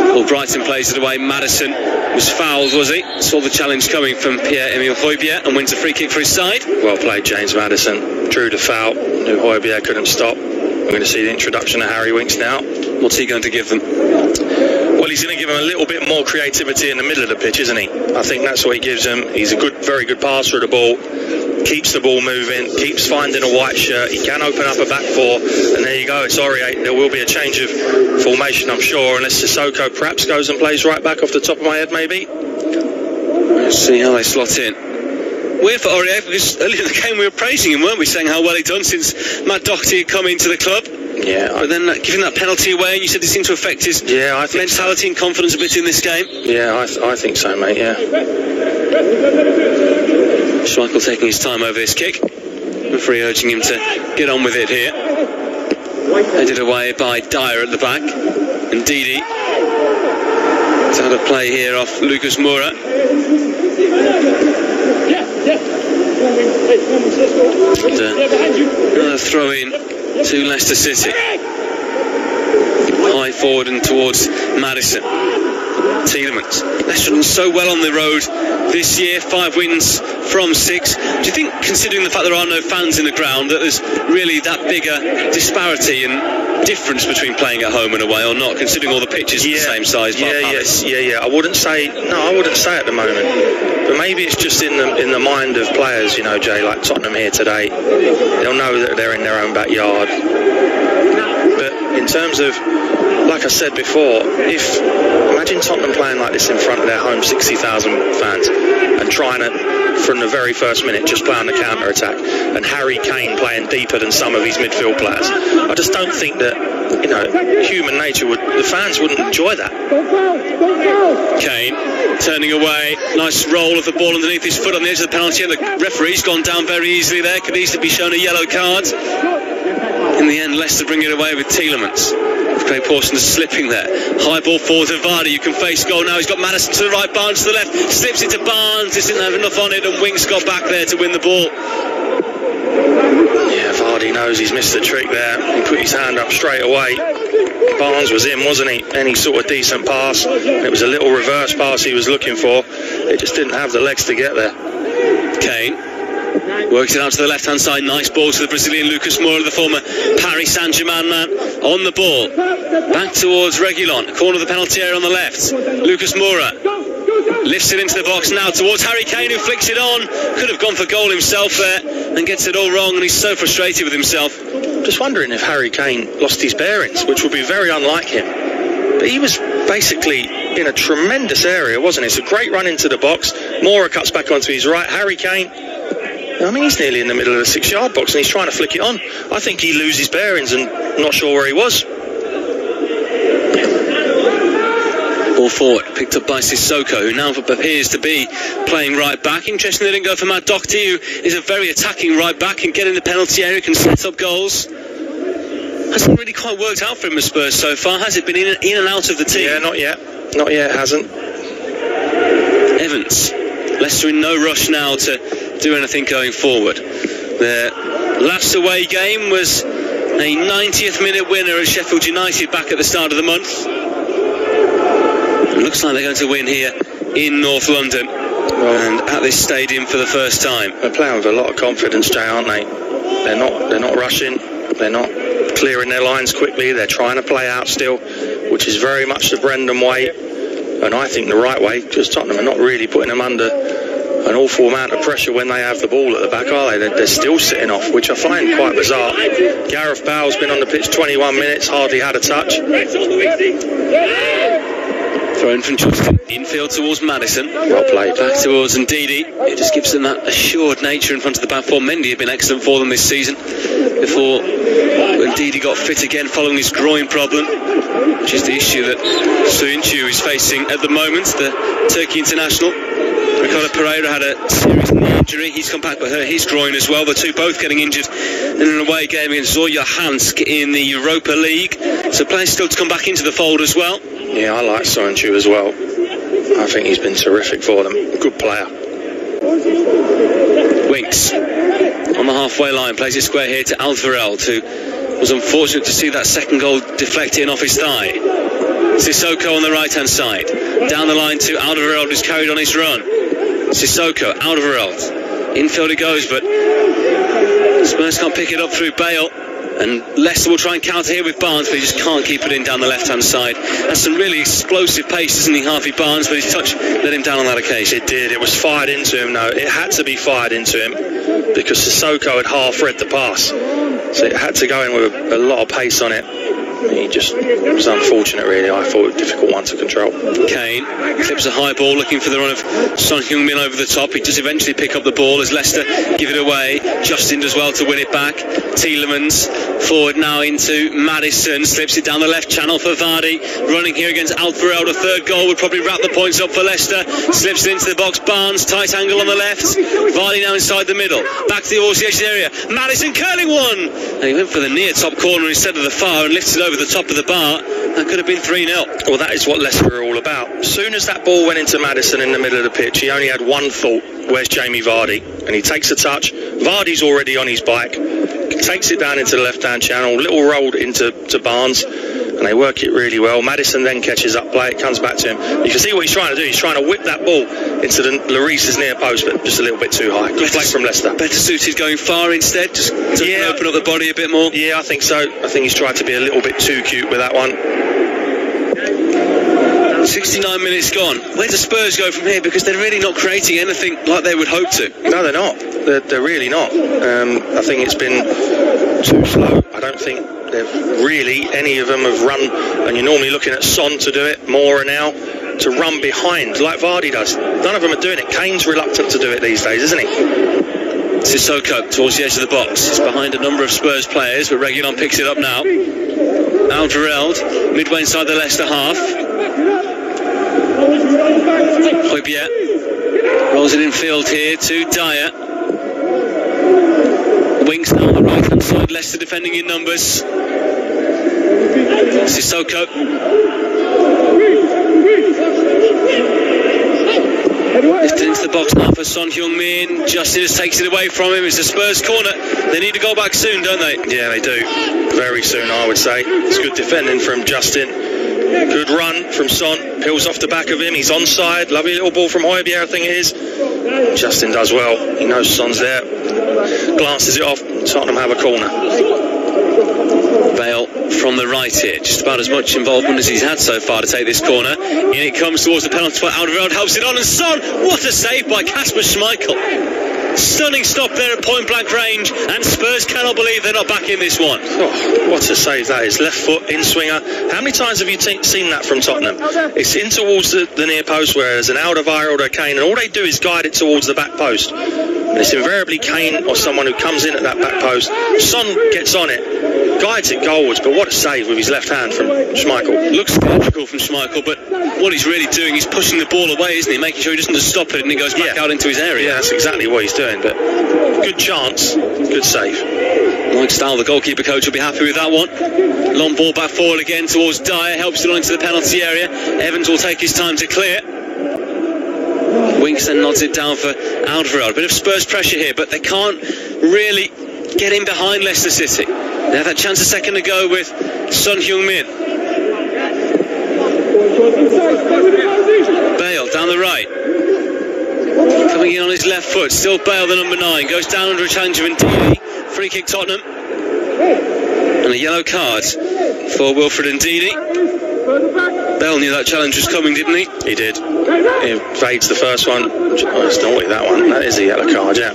Well, Brighton plays it away. Maddison was fouled, was he? Saw the challenge coming from Pierre-Emile Højbjerg and wins a free kick for his side. Well played, James Maddison. Drew the foul. Knew Højbjerg couldn't stop. We're going to see the introduction of Harry Winks now. What's he going to give them? Well, he's going to give them a little bit more creativity in the middle of the pitch, isn't he? I think that's what he gives them. He's a very good passer of the ball. Keeps the ball moving, keeps finding a white shirt. He can open up a back four, and there you go. It's Aurier. There will be a change of formation, I'm sure, unless Sissoko perhaps goes and plays right back off the top of my head, maybe. Let's see how they slot in. Weird for Aurier, because earlier in the game we were praising him, weren't we, saying how well he'd done since Matt Doherty had come into the club. Yeah. But then giving that penalty away, and you said it seemed to affect his mentality and confidence a bit in this game. Yeah, I think so, mate, yeah. Schmeichel taking his time over this kick. Referee urging him to get on with it here. Headed away by Dyer at the back. And Didi. It's out of play here off Lucas Moura. Another throw in to Leicester City. High forward and towards Maddison. Tielemans. Leicester done so well on the road this year, 5 wins from 6. Do you think, considering the fact there are no fans in the ground, that there's really that bigger disparity and difference between playing at home and away, or not, considering all the pitches are the same size? Yeah. I wouldn't say at the moment, but maybe it's just in the mind of players, Jay, like Tottenham here today. They'll know that they're in their own backyard. But in terms of, like I said before, imagine Tottenham playing like this in front of their home 60,000 fans and trying to, from the very first minute, just play on the counter-attack, and Harry Kane playing deeper than some of his midfield players. I just don't think that, human nature the fans wouldn't enjoy that. Kane turning away, nice roll of the ball underneath his foot on the edge of the penalty, and the referee's gone down very easily there, could easily be shown a yellow card. In the end, Leicester bring it away with Tielemans. Craig Pawson slipping there. High ball forward to Vardy. You can face goal now. He's got Maddison to the right, Barnes to the left. Slips it to Barnes. Just didn't have enough on it, and Winks got back there to win the ball. Yeah, Vardy knows he's missed the trick there. He put his hand up straight away. Barnes was in, wasn't he? Any sort of decent pass. It was a little reverse pass he was looking for. It just didn't have the legs to get there. Kane works it out to the left-hand side. Nice ball to the Brazilian Lucas Moura, the former Paris Saint-Germain man, on the ball. Back towards Reguilon, corner of the penalty area on the left. Lucas Moura lifts it into the box now towards Harry Kane, who flicks it on. Could have gone for goal himself there and gets it all wrong, and he's so frustrated with himself. Just wondering if Harry Kane lost his bearings, which would be very unlike him. But he was basically in a tremendous area, wasn't he? It's a great run into the box. Moura cuts back onto his right. Harry Kane, he's nearly in the middle of the 6-yard box and he's trying to flick it on. I think he loses bearings and not sure where he was. Ball forward, picked up by Sissoko, who now appears to be playing right back. Interesting they didn't go for Matt Doherty, who is a very attacking right back and get in the penalty area, can set up goals. Hasn't really quite worked out for him at Spurs so far, has it? Been in and out of the team? Yeah, not yet, it hasn't. Evans. Leicester in no rush now to do anything going forward. Their last away game was a 90th minute winner at Sheffield United back at the start of the month. It looks like they're going to win here in North London and at this stadium for the first time. They're playing with a lot of confidence, Jay, aren't they? They're not rushing, they're not clearing their lines quickly, they're trying to play out still, which is very much the Brendan way, and I think the right way, because Tottenham are not really putting them under an awful amount of pressure when they have the ball at the back, are they? They're still sitting off, which I find quite bizarre. Gareth Bale's been on the pitch 21 minutes, hardly had a touch. Thrown from Justin, infield towards Madison. Well played. Back towards Ndidi. It just gives them that assured nature in front of the back four. Mendy have been excellent for them this season. Before Ndidi got fit again following his groin problem, which is the issue that Soyuncu is facing at the moment, the Turkey international. Ricardo Pereira had a serious knee injury. He's come back with his groin as well. The two both getting injured in an away game against Zorya Hansk in the Europa League. So players still to come back into the fold as well. Yeah, I like Soyuncu as well. I think he's been terrific for them. Good player. Winks on the halfway line, plays it square here to Alderweireld, who was unfortunate to see that second goal deflecting off his thigh. Sissoko on the right hand side, down the line to Alderweireld, who's carried on his run. Sissoko, Alderweireld, infield it goes, but Spurs can't pick it up through Bale. And Leicester will try and counter here with Barnes, but he just can't keep it in down the left-hand side. Has some really explosive pace, doesn't he, Harvey Barnes? But his touch let him down on that occasion. It did. It was fired into him, though. It had to be fired into him because Sissoko had half read the pass. So it had to go in with a lot of pace on it. It was unfortunate, really. I thought it was a difficult one to control. Kane clips a high ball, looking for the run of Son Heung-min over the top. He does eventually pick up the ball as Leicester give it away. Justin does well to win it back. Tielemans forward now into Madison, slips it down the left channel for Vardy. Running here against Alderweireld. A third goal would probably wrap the points up for Leicester. Slips it into the box. Barnes, tight angle on the left. Vardy now inside the middle. Back to the towards the edge of the area. Madison curling one. And he went for the near top corner instead of the far and lifted over the top of the bar. That could have been 3-0. Well, that is what Leicester are all about. As soon as that ball went into Madison in the middle of the pitch, he only had one thought: where's Jamie Vardy? And he takes a touch. Vardy's already on his bike, takes it down into the left-hand channel, little rolled into Barnes, and they work it really well. Madison then catches up play, it comes back to him. You can see what he's trying to do. He's trying to whip that ball into Lloris's near post, but just a little bit too high. Good play from Leicester. Better suited going far instead, just to open up the body a bit more. Yeah, I think so. I think he's tried to be a little bit too cute with that one. 69 minutes gone. Where do Spurs go from here? Because they're really not creating anything like they would hope to. No, they're not. They're really not. I think it's been too slow. I don't think they've really, any of them have run, and you're normally looking at Son to do it, Moura now, to run behind like Vardy does. None of them are doing it. Kane's reluctant to do it these days, isn't he? Sissoko towards the edge of the box. It's behind a number of Spurs players, but Reguilon picks it up now. Alderweireld, midway inside the Leicester half. Højbjerg rolls it in field here to Dyer. Winks now on the right hand side. Leicester defending in numbers. Sissoko. Lifted into the box now for Son Heung-min. Justin takes it away from him. It's a Spurs corner. They need to go back soon, don't they? Yeah, they do. Very soon, I would say. It's good defending from Justin. Good run from Son. Peels off the back of him. He's onside. Lovely little ball from Højbjerg, I think it is. Justin does well. He knows Son's there. Glances it off. Tottenham have a corner. Bale from the right here. Just about as much involvement as he's had so far to take this corner. In it comes towards the penalty spot. Alderweireld helps it on, and Son. What a save by Kasper Schmeichel. Stunning stop there at point blank range, and Spurs cannot believe they're not back in this one. Oh, what a save that is. Left foot in swinger. How many times have you seen that from Tottenham? It's in towards the near post where there's an Alderweireld or Kane, and all they do is guide it towards the back post. And it's invariably Kane or someone who comes in at that back post. Son gets on it, guides it goalwards, but what a save with his left hand from Schmeichel. Looks logical from Schmeichel, but what he's really doing is pushing the ball away, isn't he? Making sure he doesn't just stop it and it goes back out into his area. Yeah, that's exactly what he's doing, but good chance, good save. Mike Stahl, the goalkeeper coach, will be happy with that one. Long ball back forward again towards Dyer, helps it on into the penalty area. Evans will take his time to clear. Winks then nods it down for Alderweireld. A bit of Spurs pressure here, but they can't really get in behind Leicester City. They had that chance a second ago with Son Heung-min. Bale down the right. Coming in on his left foot. Still Bale, the number 9. Goes down under a challenge of Ndidi. Free kick Tottenham. And a yellow card for Wilfred Ndidi. Bell knew that challenge was coming, didn't he? He did. He evades the first one. Oh, it's naughty, that one. That is a yellow card, yeah.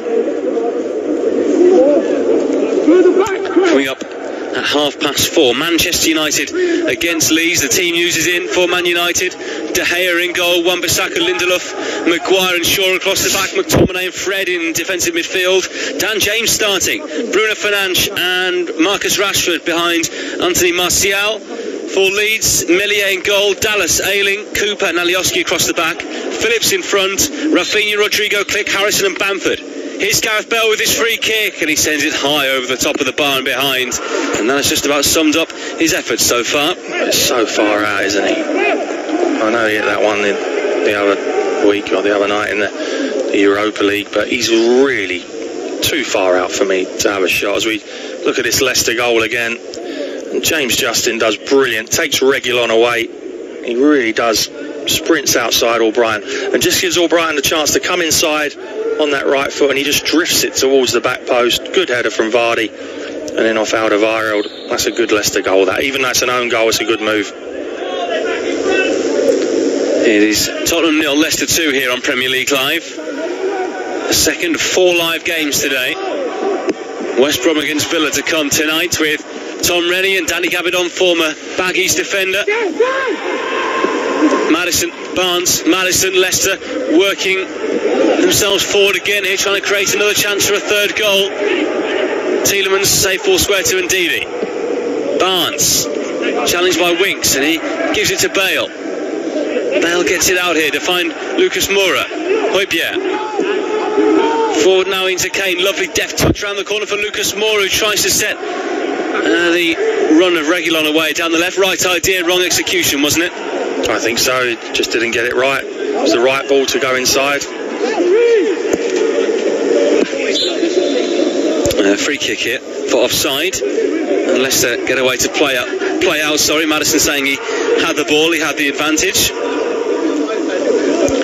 Coming up at 4:30, Manchester United against Leeds. The team news is in for Man United. De Gea in goal, Wan-Bissaka, Lindelof, Maguire and Shaw across the back, McTominay and Fred in defensive midfield, Dan James starting, Bruno Fernandes and Marcus Rashford behind Anthony Martial. For Leeds, Meslier in goal, Dallas, Ayling, Cooper and Alioski across the back, Phillips in front, Rafinha, Rodrigo, Click, Harrison and Bamford. Here's Gareth Bale with his free kick, and he sends it high over the top of the bar and behind. And that has just about summed up his efforts so far. It's so far out, isn't he? I know he hit that one the other week or the other night in the Europa League, but he's really too far out for me to have a shot. As we look at this Leicester goal again, and James Justin does brilliant, takes Reguilon away. He really does, sprints outside Albrighton and just gives Albrighton the chance to come inside on that right foot, and he just drifts it towards the back post. Good header from Vardy, and then off Alderweireld. That's a good Leicester goal, that. Even though it's an own goal, it's a good move. It is Tottenham 0, Leicester 2 here on Premier League Live. The second of 4 live games today. West Brom against Villa to come tonight with Tom Rennie and Danny Gabidon, former Baggies defender. Maddison, Barnes, Maddison, Leicester working themselves forward again here, trying to create another chance for a third goal. Tielemans saved ball square to Ndidi. Barnes challenged by Winks, and he gives it to Bale. Bale gets it out here to find Lucas Moura. Hojbjerg forward now into Kane. Lovely deft touch around the corner for Lucas Moura, who tries to set the run of Reguilon away down the left. Right idea, wrong execution, wasn't it? I think so. He just didn't get it right. It was the right ball to go inside. Free kick here for offside. And Leicester get away to play out. Maddison saying he had the ball, he had the advantage.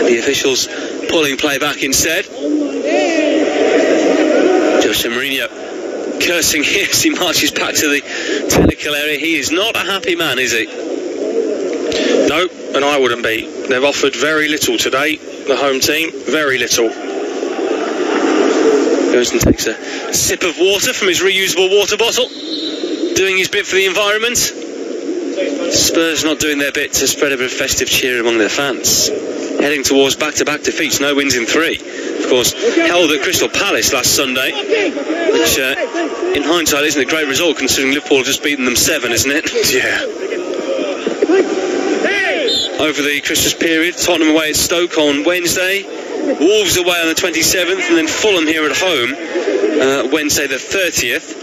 The officials pulling play back instead. Jose Mourinho cursing here as he marches back to the technical area. He is not a happy man, is he? No, and I wouldn't be. They've offered very little today, the home team, very little. Goes and takes a sip of water from his reusable water bottle, doing his bit for the environment. Spurs not doing their bit to spread a bit of festive cheer among their fans. Heading towards back-to-back defeats, no wins in 3. Of course, held at Crystal Palace last Sunday, which in hindsight isn't a great result considering Liverpool have just beaten them 7, isn't it? Yeah. Over the Christmas period, Tottenham away at Stoke on Wednesday, Wolves away on the 27th, and then Fulham here at home Wednesday the 30th.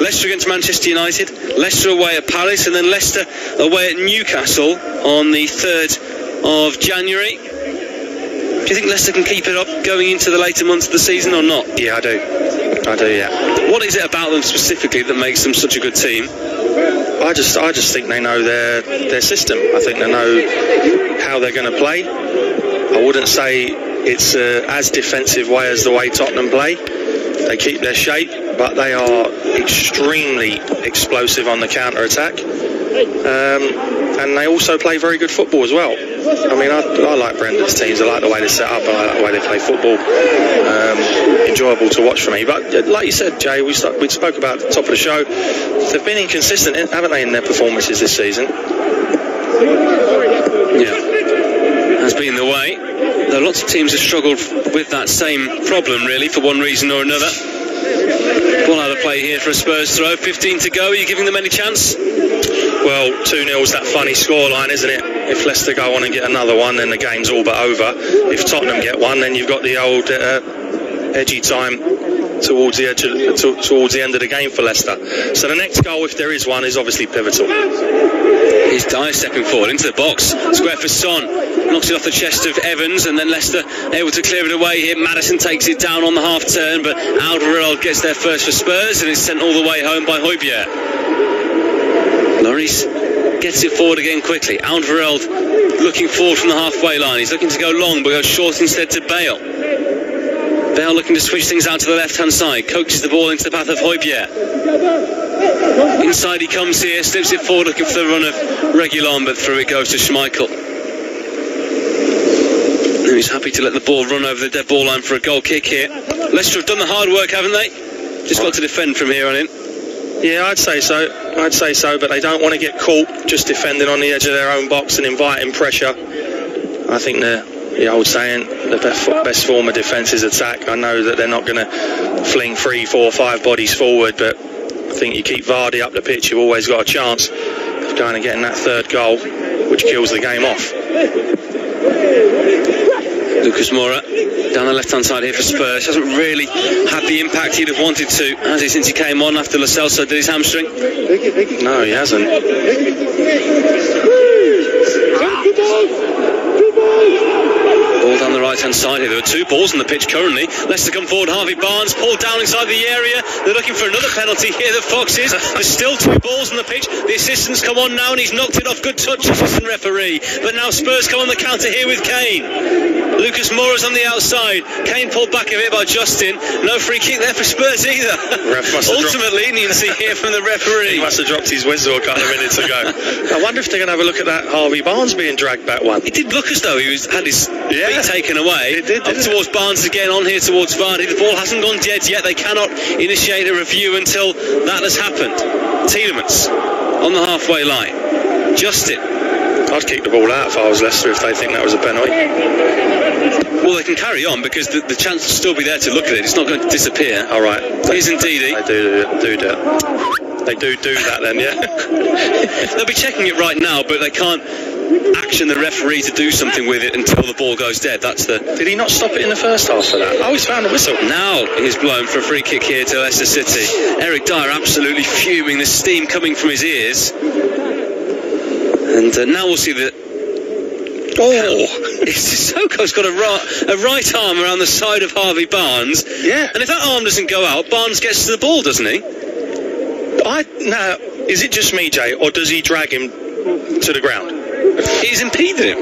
Leicester against Manchester United, Leicester away at Palace, and then Leicester away at Newcastle on the 3rd of January. Do you think Leicester can keep it up going into the later months of the season or not? Yeah, I do, yeah. What is it about them specifically that makes them such a good team? I just think they know their system. I think they know how they're going to play. I wouldn't say it's as defensive way as the way Tottenham play. They keep their shape, but they are extremely explosive on the counter-attack. And they also play very good football as well. I mean, I like Brendan's teams. I like the way they set up. I like the way they play football. Enjoyable to watch for me. But like you said, Jay, we spoke about at the top of the show. They've been inconsistent, haven't they, in their performances this season? Yeah, that's been the way. Though lots of teams have struggled with that same problem, really, for one reason or another. Ball out of play here for a Spurs throw. 15 to go. Are you giving them any chance? Well, 2-0's that funny scoreline, isn't it? If Leicester go on and get another one, then the game's all but over. If Tottenham get one, then you've got the old edgy time towards the end of the game for Leicester. So the next goal, if there is one, is obviously pivotal. Here's Dyer stepping forward into the box. Square for Son. Knocks it off the chest of Evans, and then Leicester able to clear it away here. Maddison takes it down on the half turn, but Alderweireld gets there first for Spurs, and it's sent all the way home by Hojbjerg. Lloris gets it forward again quickly. Alderweireld looking forward from the halfway line. He's looking to go long, but goes short instead to Bale. Bell looking to switch things out to the left-hand side. Coaches the ball into the path of Hotspur. Inside he comes here, slips it forward looking for the run of Reguilon, but through it goes to Schmeichel. And he's happy to let the ball run over the dead ball line for a goal kick here. Leicester have done the hard work, haven't they? Just got to defend from here on in. Yeah, I'd say so, but they don't want to get caught just defending on the edge of their own box and inviting pressure. I think the old saying, the best form of defence is attack. I know that they're not going to fling 3, 4, 5 bodies forward, but I think you keep Vardy up the pitch, you've always got a chance of going and getting that third goal, which kills the game off. Lucas Moura down the left-hand side here for Spurs. Hasn't really had the impact he'd have wanted to, has he, since he came on after Lo Celso did his hamstring? No, he hasn't. Ball down the right-hand side here. There are 2 balls on the pitch currently. Leicester come forward. Harvey Barnes pulled down inside the area. They're looking for another penalty here, the Foxes. There's still 2 balls on the pitch. The assistants come on now and he's knocked it off. Good touch, assistant referee. But now Spurs come on the counter here with Kane. Lucas Moura's on the outside. Kane pulled back a bit by Justin. No free kick there for Spurs either. Ultimate leniency here from the referee. He must have dropped his whistle a couple of minutes ago. I wonder if they're going to have a look at that Harvey Barnes being dragged back one. It did look as though he had his feet taken away. It did, up towards Barnes again, on here towards Vardy. The ball hasn't gone dead yet. They cannot initiate a review until that has happened. Tielemans on the halfway line. Justin. I'd kick the ball out if I was Leicester if they think that was a penalty. Well, they can carry on because the chance will still be there to look at it. It's not going to disappear. All right. Here's Ndidi. They do that. They do that then, yeah? They'll be checking it right now, but they can't action the referee to do something with it until the ball goes dead. That's the... Did he not stop it in the first half for that? Oh, he's found a whistle. Now he's blown for a free kick here to Leicester City. Eric Dyer absolutely fuming, the steam coming from his ears. And now we'll see that... Sissoko's got a right arm around the side of Harvey Barnes. Yeah. And if that arm doesn't go out, Barnes gets to the ball, doesn't he? Now, is it just me, Jay, or does he drag him to the ground? He's impeded him.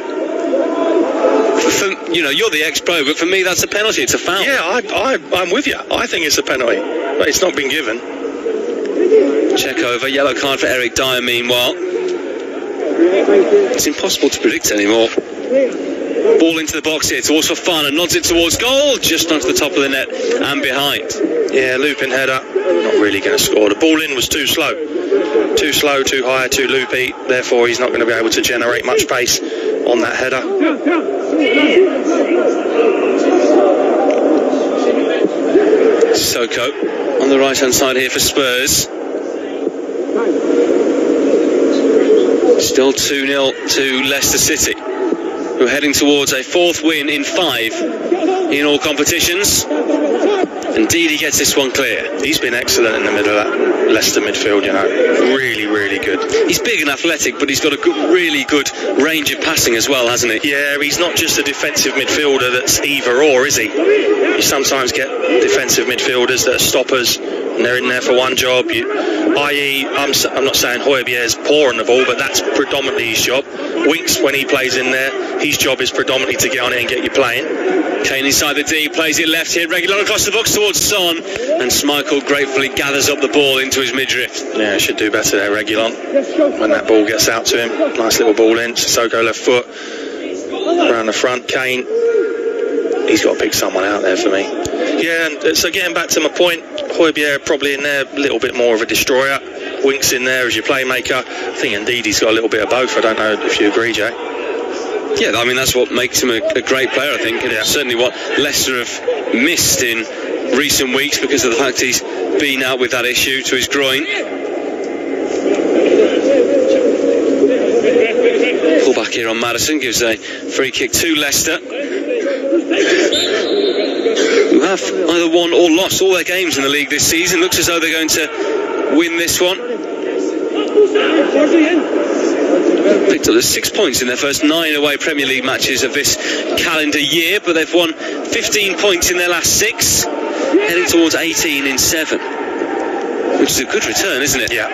You're the ex-pro, but for me that's a penalty. It's a foul. Yeah, I'm with you. I think it's a penalty, but it's not been given. Check over. Yellow card for Eric Dyer, meanwhile. It's impossible to predict anymore. Ball into the box here towards Fofana, nods it towards goal, just onto the top of the net and behind. Yeah, looping header, not really going to score. The ball in was too slow, too high, too loopy, therefore he's not going to be able to generate much pace on that header. Sissoko on the right hand side here for Spurs. Still 2-0 to Leicester City, who are heading towards a 4th win in 5 in all competitions. Indeed, he gets this one clear. He's been excellent in the middle of that Leicester midfield, really, really good. He's big and athletic, but he's got a really good range of passing as well, hasn't he? Yeah, he's not just a defensive midfielder that's either or, is he? You sometimes get defensive midfielders that are stoppers and they're in there for one job, i.e. I'm not saying Hojbjerg's poor on the ball, but that's predominantly his job. Winks, when he plays in there, his job is predominantly to get on it and get you playing. Kane inside the D, plays it left here, Reguilon across the box towards Son, and Schmeichel gratefully gathers up the ball into his midriff. Yeah, should do better there, Reguilon, when that ball gets out to him. Nice little ball in, Sissoko left foot, around the front, Kane, he's got to pick someone out there for me. Yeah, and so getting back to my point, Hojbjerg probably in there, a little bit more of a destroyer. Winks in there as your playmaker. I think indeed he's got a little bit of both. I don't know if you agree, Jay. Yeah, I mean, that's what makes him a great player, I think. And certainly what Leicester have missed in recent weeks because of the fact he's been out with that issue to his groin. Pull back here on Maddison, gives a free kick to Leicester, who have either won or lost all their games in the league this season. Looks as though they're going to win this one. Picked up the 6 points in their first 9 away Premier League matches of this calendar year, but they've won 15 points in their last 6, heading towards 18 in 7, which is a good return, isn't it? Yeah.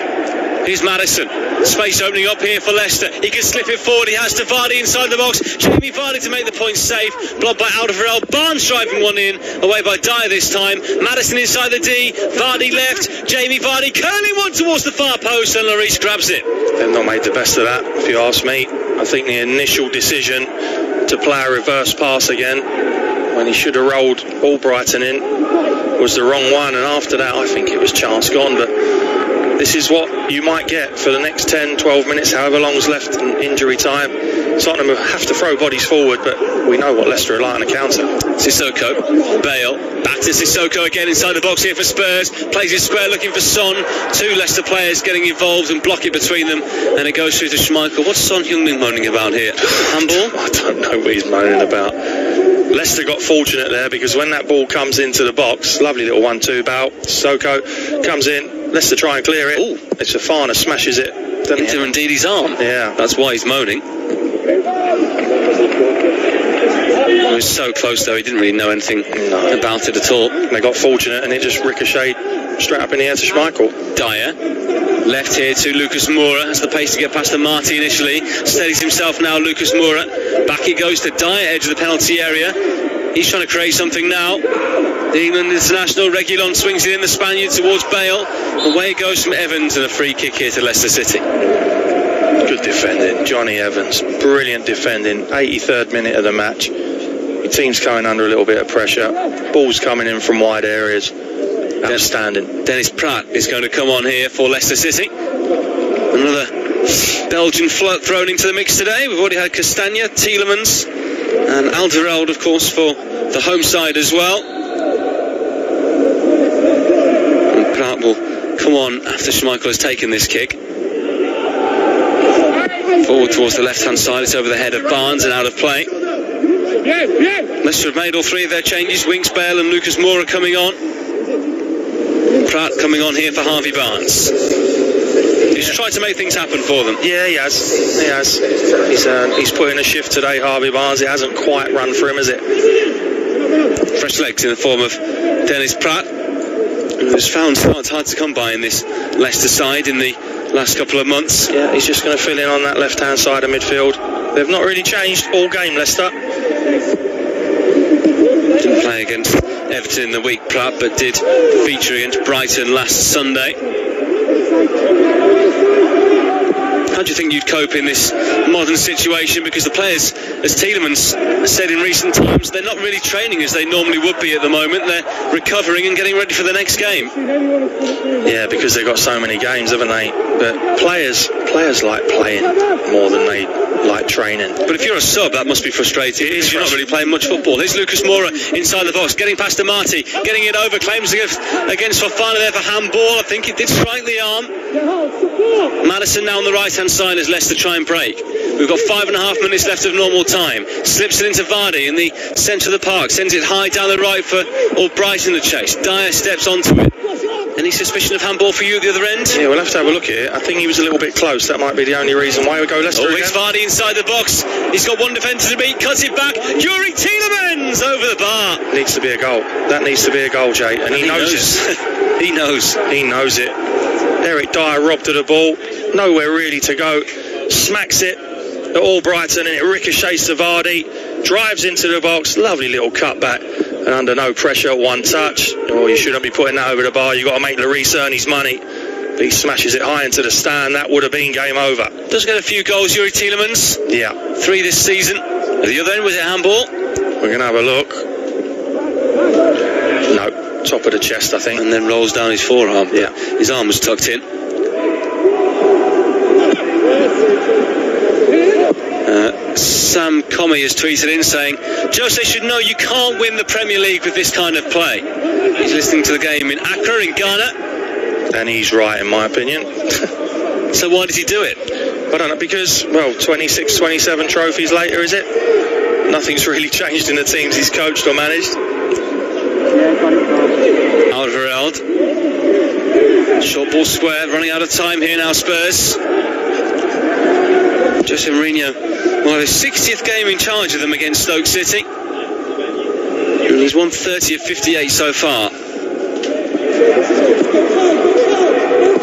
Here's Maddison. Space opening up here for Leicester. He can slip it forward. He has to Vardy inside the box. Jamie Vardy to make the point safe. Blocked by Alderweireld. Barnes driving one in. Away by Dyer this time. Maddison inside the D. Vardy left. Jamie Vardy curling one towards the far post, and Lloris grabs it. They've not made the best of that, if you ask me. I think the initial decision to play a reverse pass again when he should have rolled Albrighton in was the wrong one, and after that I think it was chance gone. But this is what you might get for the next 10, 12 minutes, however long's left in injury time. Tottenham have to throw bodies forward, but we know what Leicester are like on a counter. Sissoko, Bale, back to Sissoko again inside the box here for Spurs. Plays it square looking for Son. Two Leicester players getting involved and block it between them, and it goes through to Schmeichel. What's Son Heung-min moaning about here? Handball? I don't know what he's moaning about. Leicester got fortunate there, because when that ball comes into the box, lovely little 1-2 bout, Sissoko comes in, Leicester try and clear it. Ooh. It's Fofana smashes it. Into Ndidi's arm. Yeah. That's why he's moaning. He was so close though, he didn't really know anything about it at all. They got fortunate and it just ricocheted straight up in the air to Schmeichel. Dyer, left here to Lucas Moura, has the pace to get past the Marty initially, steadies himself now, Lucas Moura. Back he goes to Dyer, edge of the penalty area. He's trying to create something now. The England international, Reguilon swings it in, the Spaniard towards Bale. Away it goes from Evans, and a free kick here to Leicester City. Good defending, Johnny Evans. Brilliant defending. 83rd minute of the match. Your team's coming under a little bit of pressure. Ball's coming in from wide areas. Outstanding. Dennis Praet is going to come on here for Leicester City. Another Belgian thrown into the mix today. We've already had Castagna, Tielemans, and Alderweireld, of course, for the home side as well. And Praet will come on after Schmeichel has taken this kick. Forward towards the left-hand side. It's over the head of Barnes and out of play. Leicester have made all three of their changes. Winks, Bale and Lucas Moura coming on. Praet coming on here for Harvey Barnes. He's tried to make things happen for them. Yeah, he has. He's put in a shift today, Harvey Barnes. It hasn't quite run for him, has it? Fresh legs in the form of Dennis Praet, who has found starts hard to come by in this Leicester side in the last couple of months. Yeah, he's just going to fill in on that left-hand side of midfield. They've not really changed all game, Leicester. Didn't play against Everton in the week, Praet, but did feature against Brighton last Sunday. How do you think you'd cope in this modern situation? Because the players, as Tielemans said in recent times, they're not really training as they normally would be at the moment. They're recovering and getting ready for the next game. Yeah, because they've got so many games, haven't they? But players like playing more than they like training. But if you're a sub, that must be frustrating, because you're not really playing much football. Here's Lucas Moura inside the box, getting past Amati, getting it over, claims against Fofana there for handball. I think it did strike the arm. Maddison now on the right-hand side as Leicester try and break. We've got 5.5 minutes left of normal time. Slips it into Vardy in the centre of the park, sends it high down the right for Albrighton to chase. Dyer steps onto it. Any suspicion of handball for you at the other end? Yeah, we'll have to have a look at it. I think he was a little bit close. That might be the only reason why we go Leicester again. It's Vardy inside the box. He's got one defender to beat. Cuts it back. Yuri Tielemans over the bar. Needs to be a goal. That needs to be a goal, Jay. And he knows it. He knows. He knows it. Eric Dyer robbed of the ball. Nowhere really to go. Smacks it at Albrighton and it ricochets to Vardy. Drives into the box. Lovely little cutback. And under no pressure, one touch. Oh, you shouldn't be putting that over the bar. You've got to make Lloris earn his money. But he smashes it high into the stand. That would have been game over. Does get a few goals, Yuri Tielemans. Yeah. 3 this season. At the other end, was it handball? We're going to have a look. No, top of the chest, I think. And then rolls down his forearm. Yeah. His arm was tucked in. Sam Comey has tweeted in saying, Jose should know you can't win the Premier League with this kind of play. He's listening to the game in Accra in Ghana. And he's right, in my opinion. So why did he do it? I don't know, because, 26, 27 trophies later, is it? Nothing's really changed in the teams he's coached or managed. Alderweireld. Short ball square, running out of time here now, Spurs. Jose Mourinho, his 60th game in charge of them against Stoke City. And he's won 30 of 58 so far.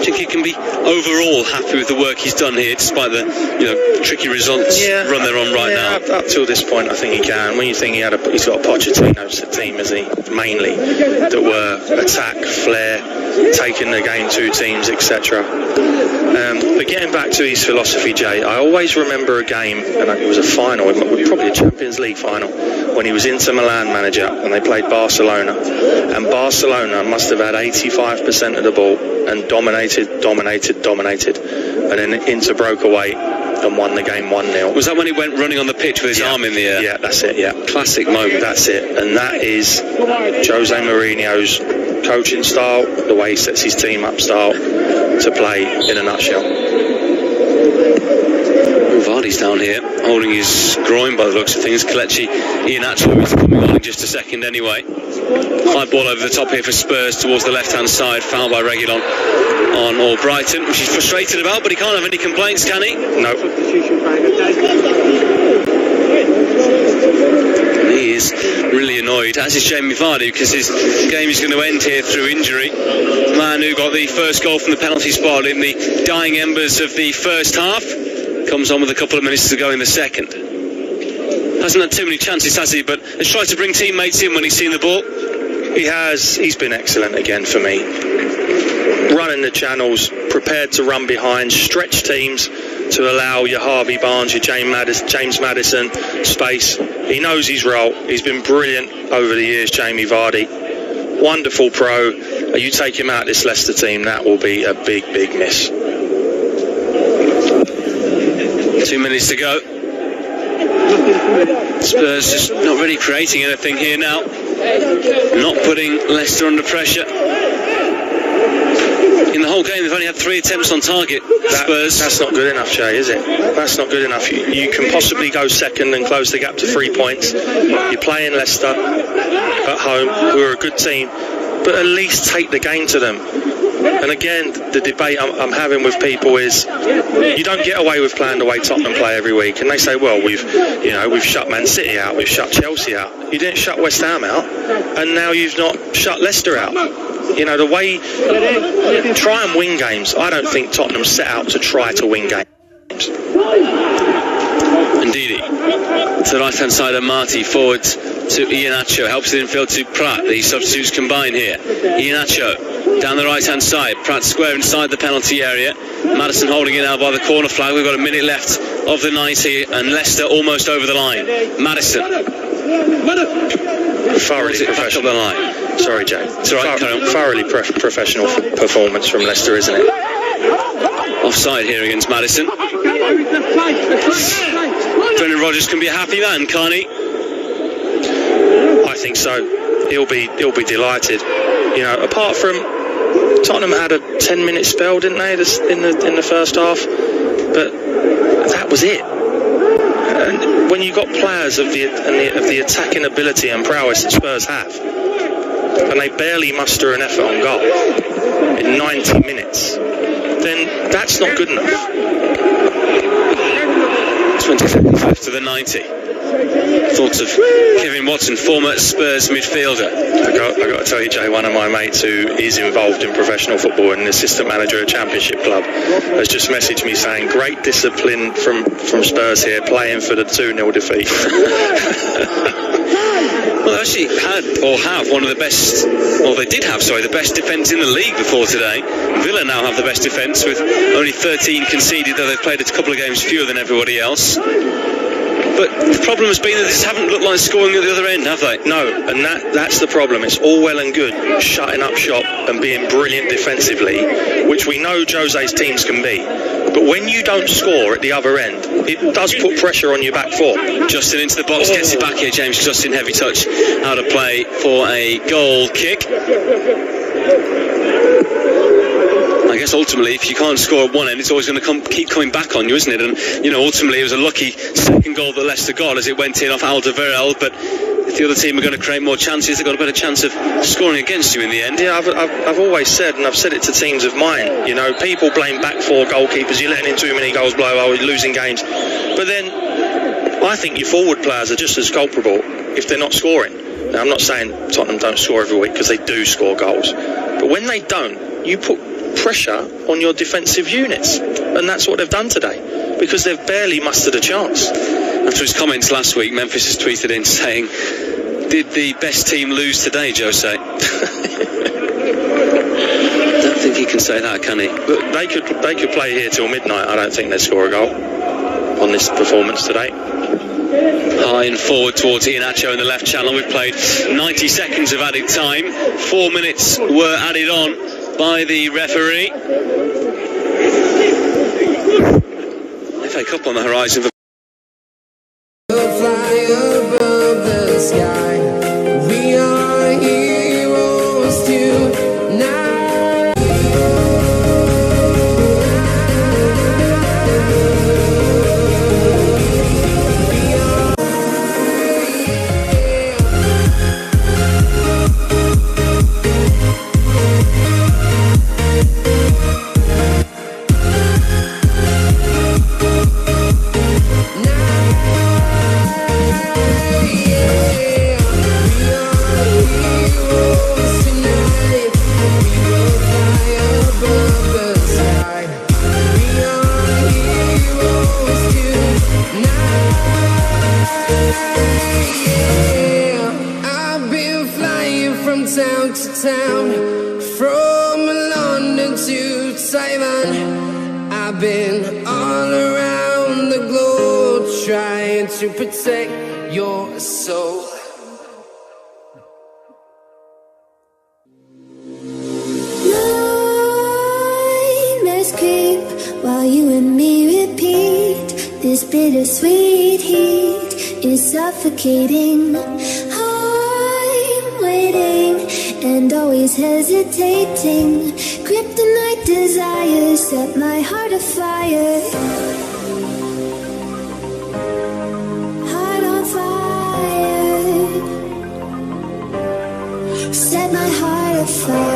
I think he can be overall happy with the work he's done here, despite the tricky results run they're on right now. Up till this point, I think he can. When you think he's got a Pochettino's team, isn't he? Mainly that were attack, flair, taking the game to teams, etc. But getting back to his philosophy, Jay, I always remember a game, and it was a final, probably a Champions League final, when he was Inter Milan manager and they played Barcelona, and Barcelona must have had 85% of the ball and dominated, and then Inter broke away and won the game 1-0. Was that when he went running on the pitch with his arm in the air? Yeah, that's it, yeah. Classic moment. That's it, and that is Jose Mourinho's coaching style, the way he sets his team up style to play in a nutshell. Vardy's down here, holding his groin by the looks of things. Kelechi Iheanacho is coming on in just a second anyway. High ball over the top here for Spurs towards the left-hand side. Foul by Reguilon on Albrighton, which he's frustrated about, but he can't have any complaints, can he? No. He is really annoyed, as is Jamie Vardy, because his game is going to end here through injury. The man who got the first goal from the penalty spot in the dying embers of the first half comes on with a couple of minutes to go in the second. Hasn't had too many chances, has he? But has tried to bring teammates in when he's seen the ball. He has. He's been excellent again for me. Running the channels, prepared to run behind, stretch teams to allow your Harvey Barnes, your James Maddison space. He knows his role. He's been brilliant over the years, Jamie Vardy. Wonderful pro. You take him out of this Leicester team, that will be a big, big miss. 2 minutes to go. Spurs just not really creating anything here now. Not putting Leicester under pressure. In the whole game, they've only had 3 attempts on target. Spurs. That's not good enough, Jay, is it? That's not good enough. You can possibly go second and close the gap to 3 points. You're playing Leicester at home, who are a good team, but at least take the game to them. And again, the debate I'm having with people is, you don't get away with playing the way Tottenham play every week. And they say, well, we've shut Man City out, we've shut Chelsea out. You didn't shut West Ham out, and now you've not shut Leicester out. The way try and win games. I don't think Tottenham set out to try to win games. Indeed. To the right-hand side of Marty, forward to Iheanacho, helps it infield to Pratt. The substitutes combine here. Iheanacho down the right-hand side. Pratt square inside the penalty area. Maddison holding it now by the corner flag. We've got a minute left of the 90, and Leicester almost over the line. Maddison. Thoroughly professional. The line. Sorry, Jay. It's all right, thoroughly professional performance from Leicester, isn't it? Offside here against Maddison. Brendan Rodgers can be a happy man, can't he? I think so. He'll be delighted. Apart from Tottenham had a 10-minute spell, didn't they, in the first half? But that was it. And when you've got players of the attacking ability and prowess that Spurs have, and they barely muster an effort on goal in 90 minutes, then that's not good enough. 20 seconds left to the 90. Thoughts of Kevin Watson, former Spurs midfielder. I got to tell you, Jay, one of my mates who is involved in professional football and an assistant manager at a championship club has just messaged me saying, great discipline from Spurs here, playing for the 2-0 defeat. Well, they actually have one of the best, the best defence in the league before today. Villa now have the best defence with only 13 conceded, though they've played a couple of games fewer than everybody else. But the problem has been that they just haven't looked like scoring at the other end, have they? No, and that's the problem. It's all well and good shutting up shop and being brilliant defensively, which we know Jose's teams can be. But when you don't score at the other end, it does put pressure on your back four. Justin into the box, gets it back here. James Justin, heavy touch, out of play for a goal kick. I guess ultimately, if you can't score at one end, it's always going to keep coming back on you, isn't it? And, ultimately it was a lucky second goal that Leicester got as it went in off Alderweireld, but if the other team are going to create more chances, they've got a better chance of scoring against you in the end. Yeah, I've always said, and I've said it to teams of mine, people blame back four goalkeepers, you're letting in too many goals below, you're losing games. But then, I think your forward players are just as culpable if they're not scoring. Now, I'm not saying Tottenham don't score every week, because they do score goals. But when they don't, you put pressure on your defensive units. And that's what they've done today, because they've barely mustered a chance. After his comments last week, Memphis has tweeted in saying, "Did the best team lose today, Jose?" I don't think he can say that, can he? But they could play here till midnight. I don't think they'd score a goal on this performance today. High and forward towards Iheanacho in the left channel. We've played 90 seconds of added time. 4 minutes were added on by the referee. FA Cup on the horizon. Fly above the sky. We are heroes tonight. I've been flying from town to town, from London to Taiwan. I've been all around the globe trying to protect your soul. Nightmares creep while you and me repeat. This bittersweet heat is suffocating. I'm waiting and always hesitating. Kryptonite desires set my heart afire. Heart on fire. Set my heart afire.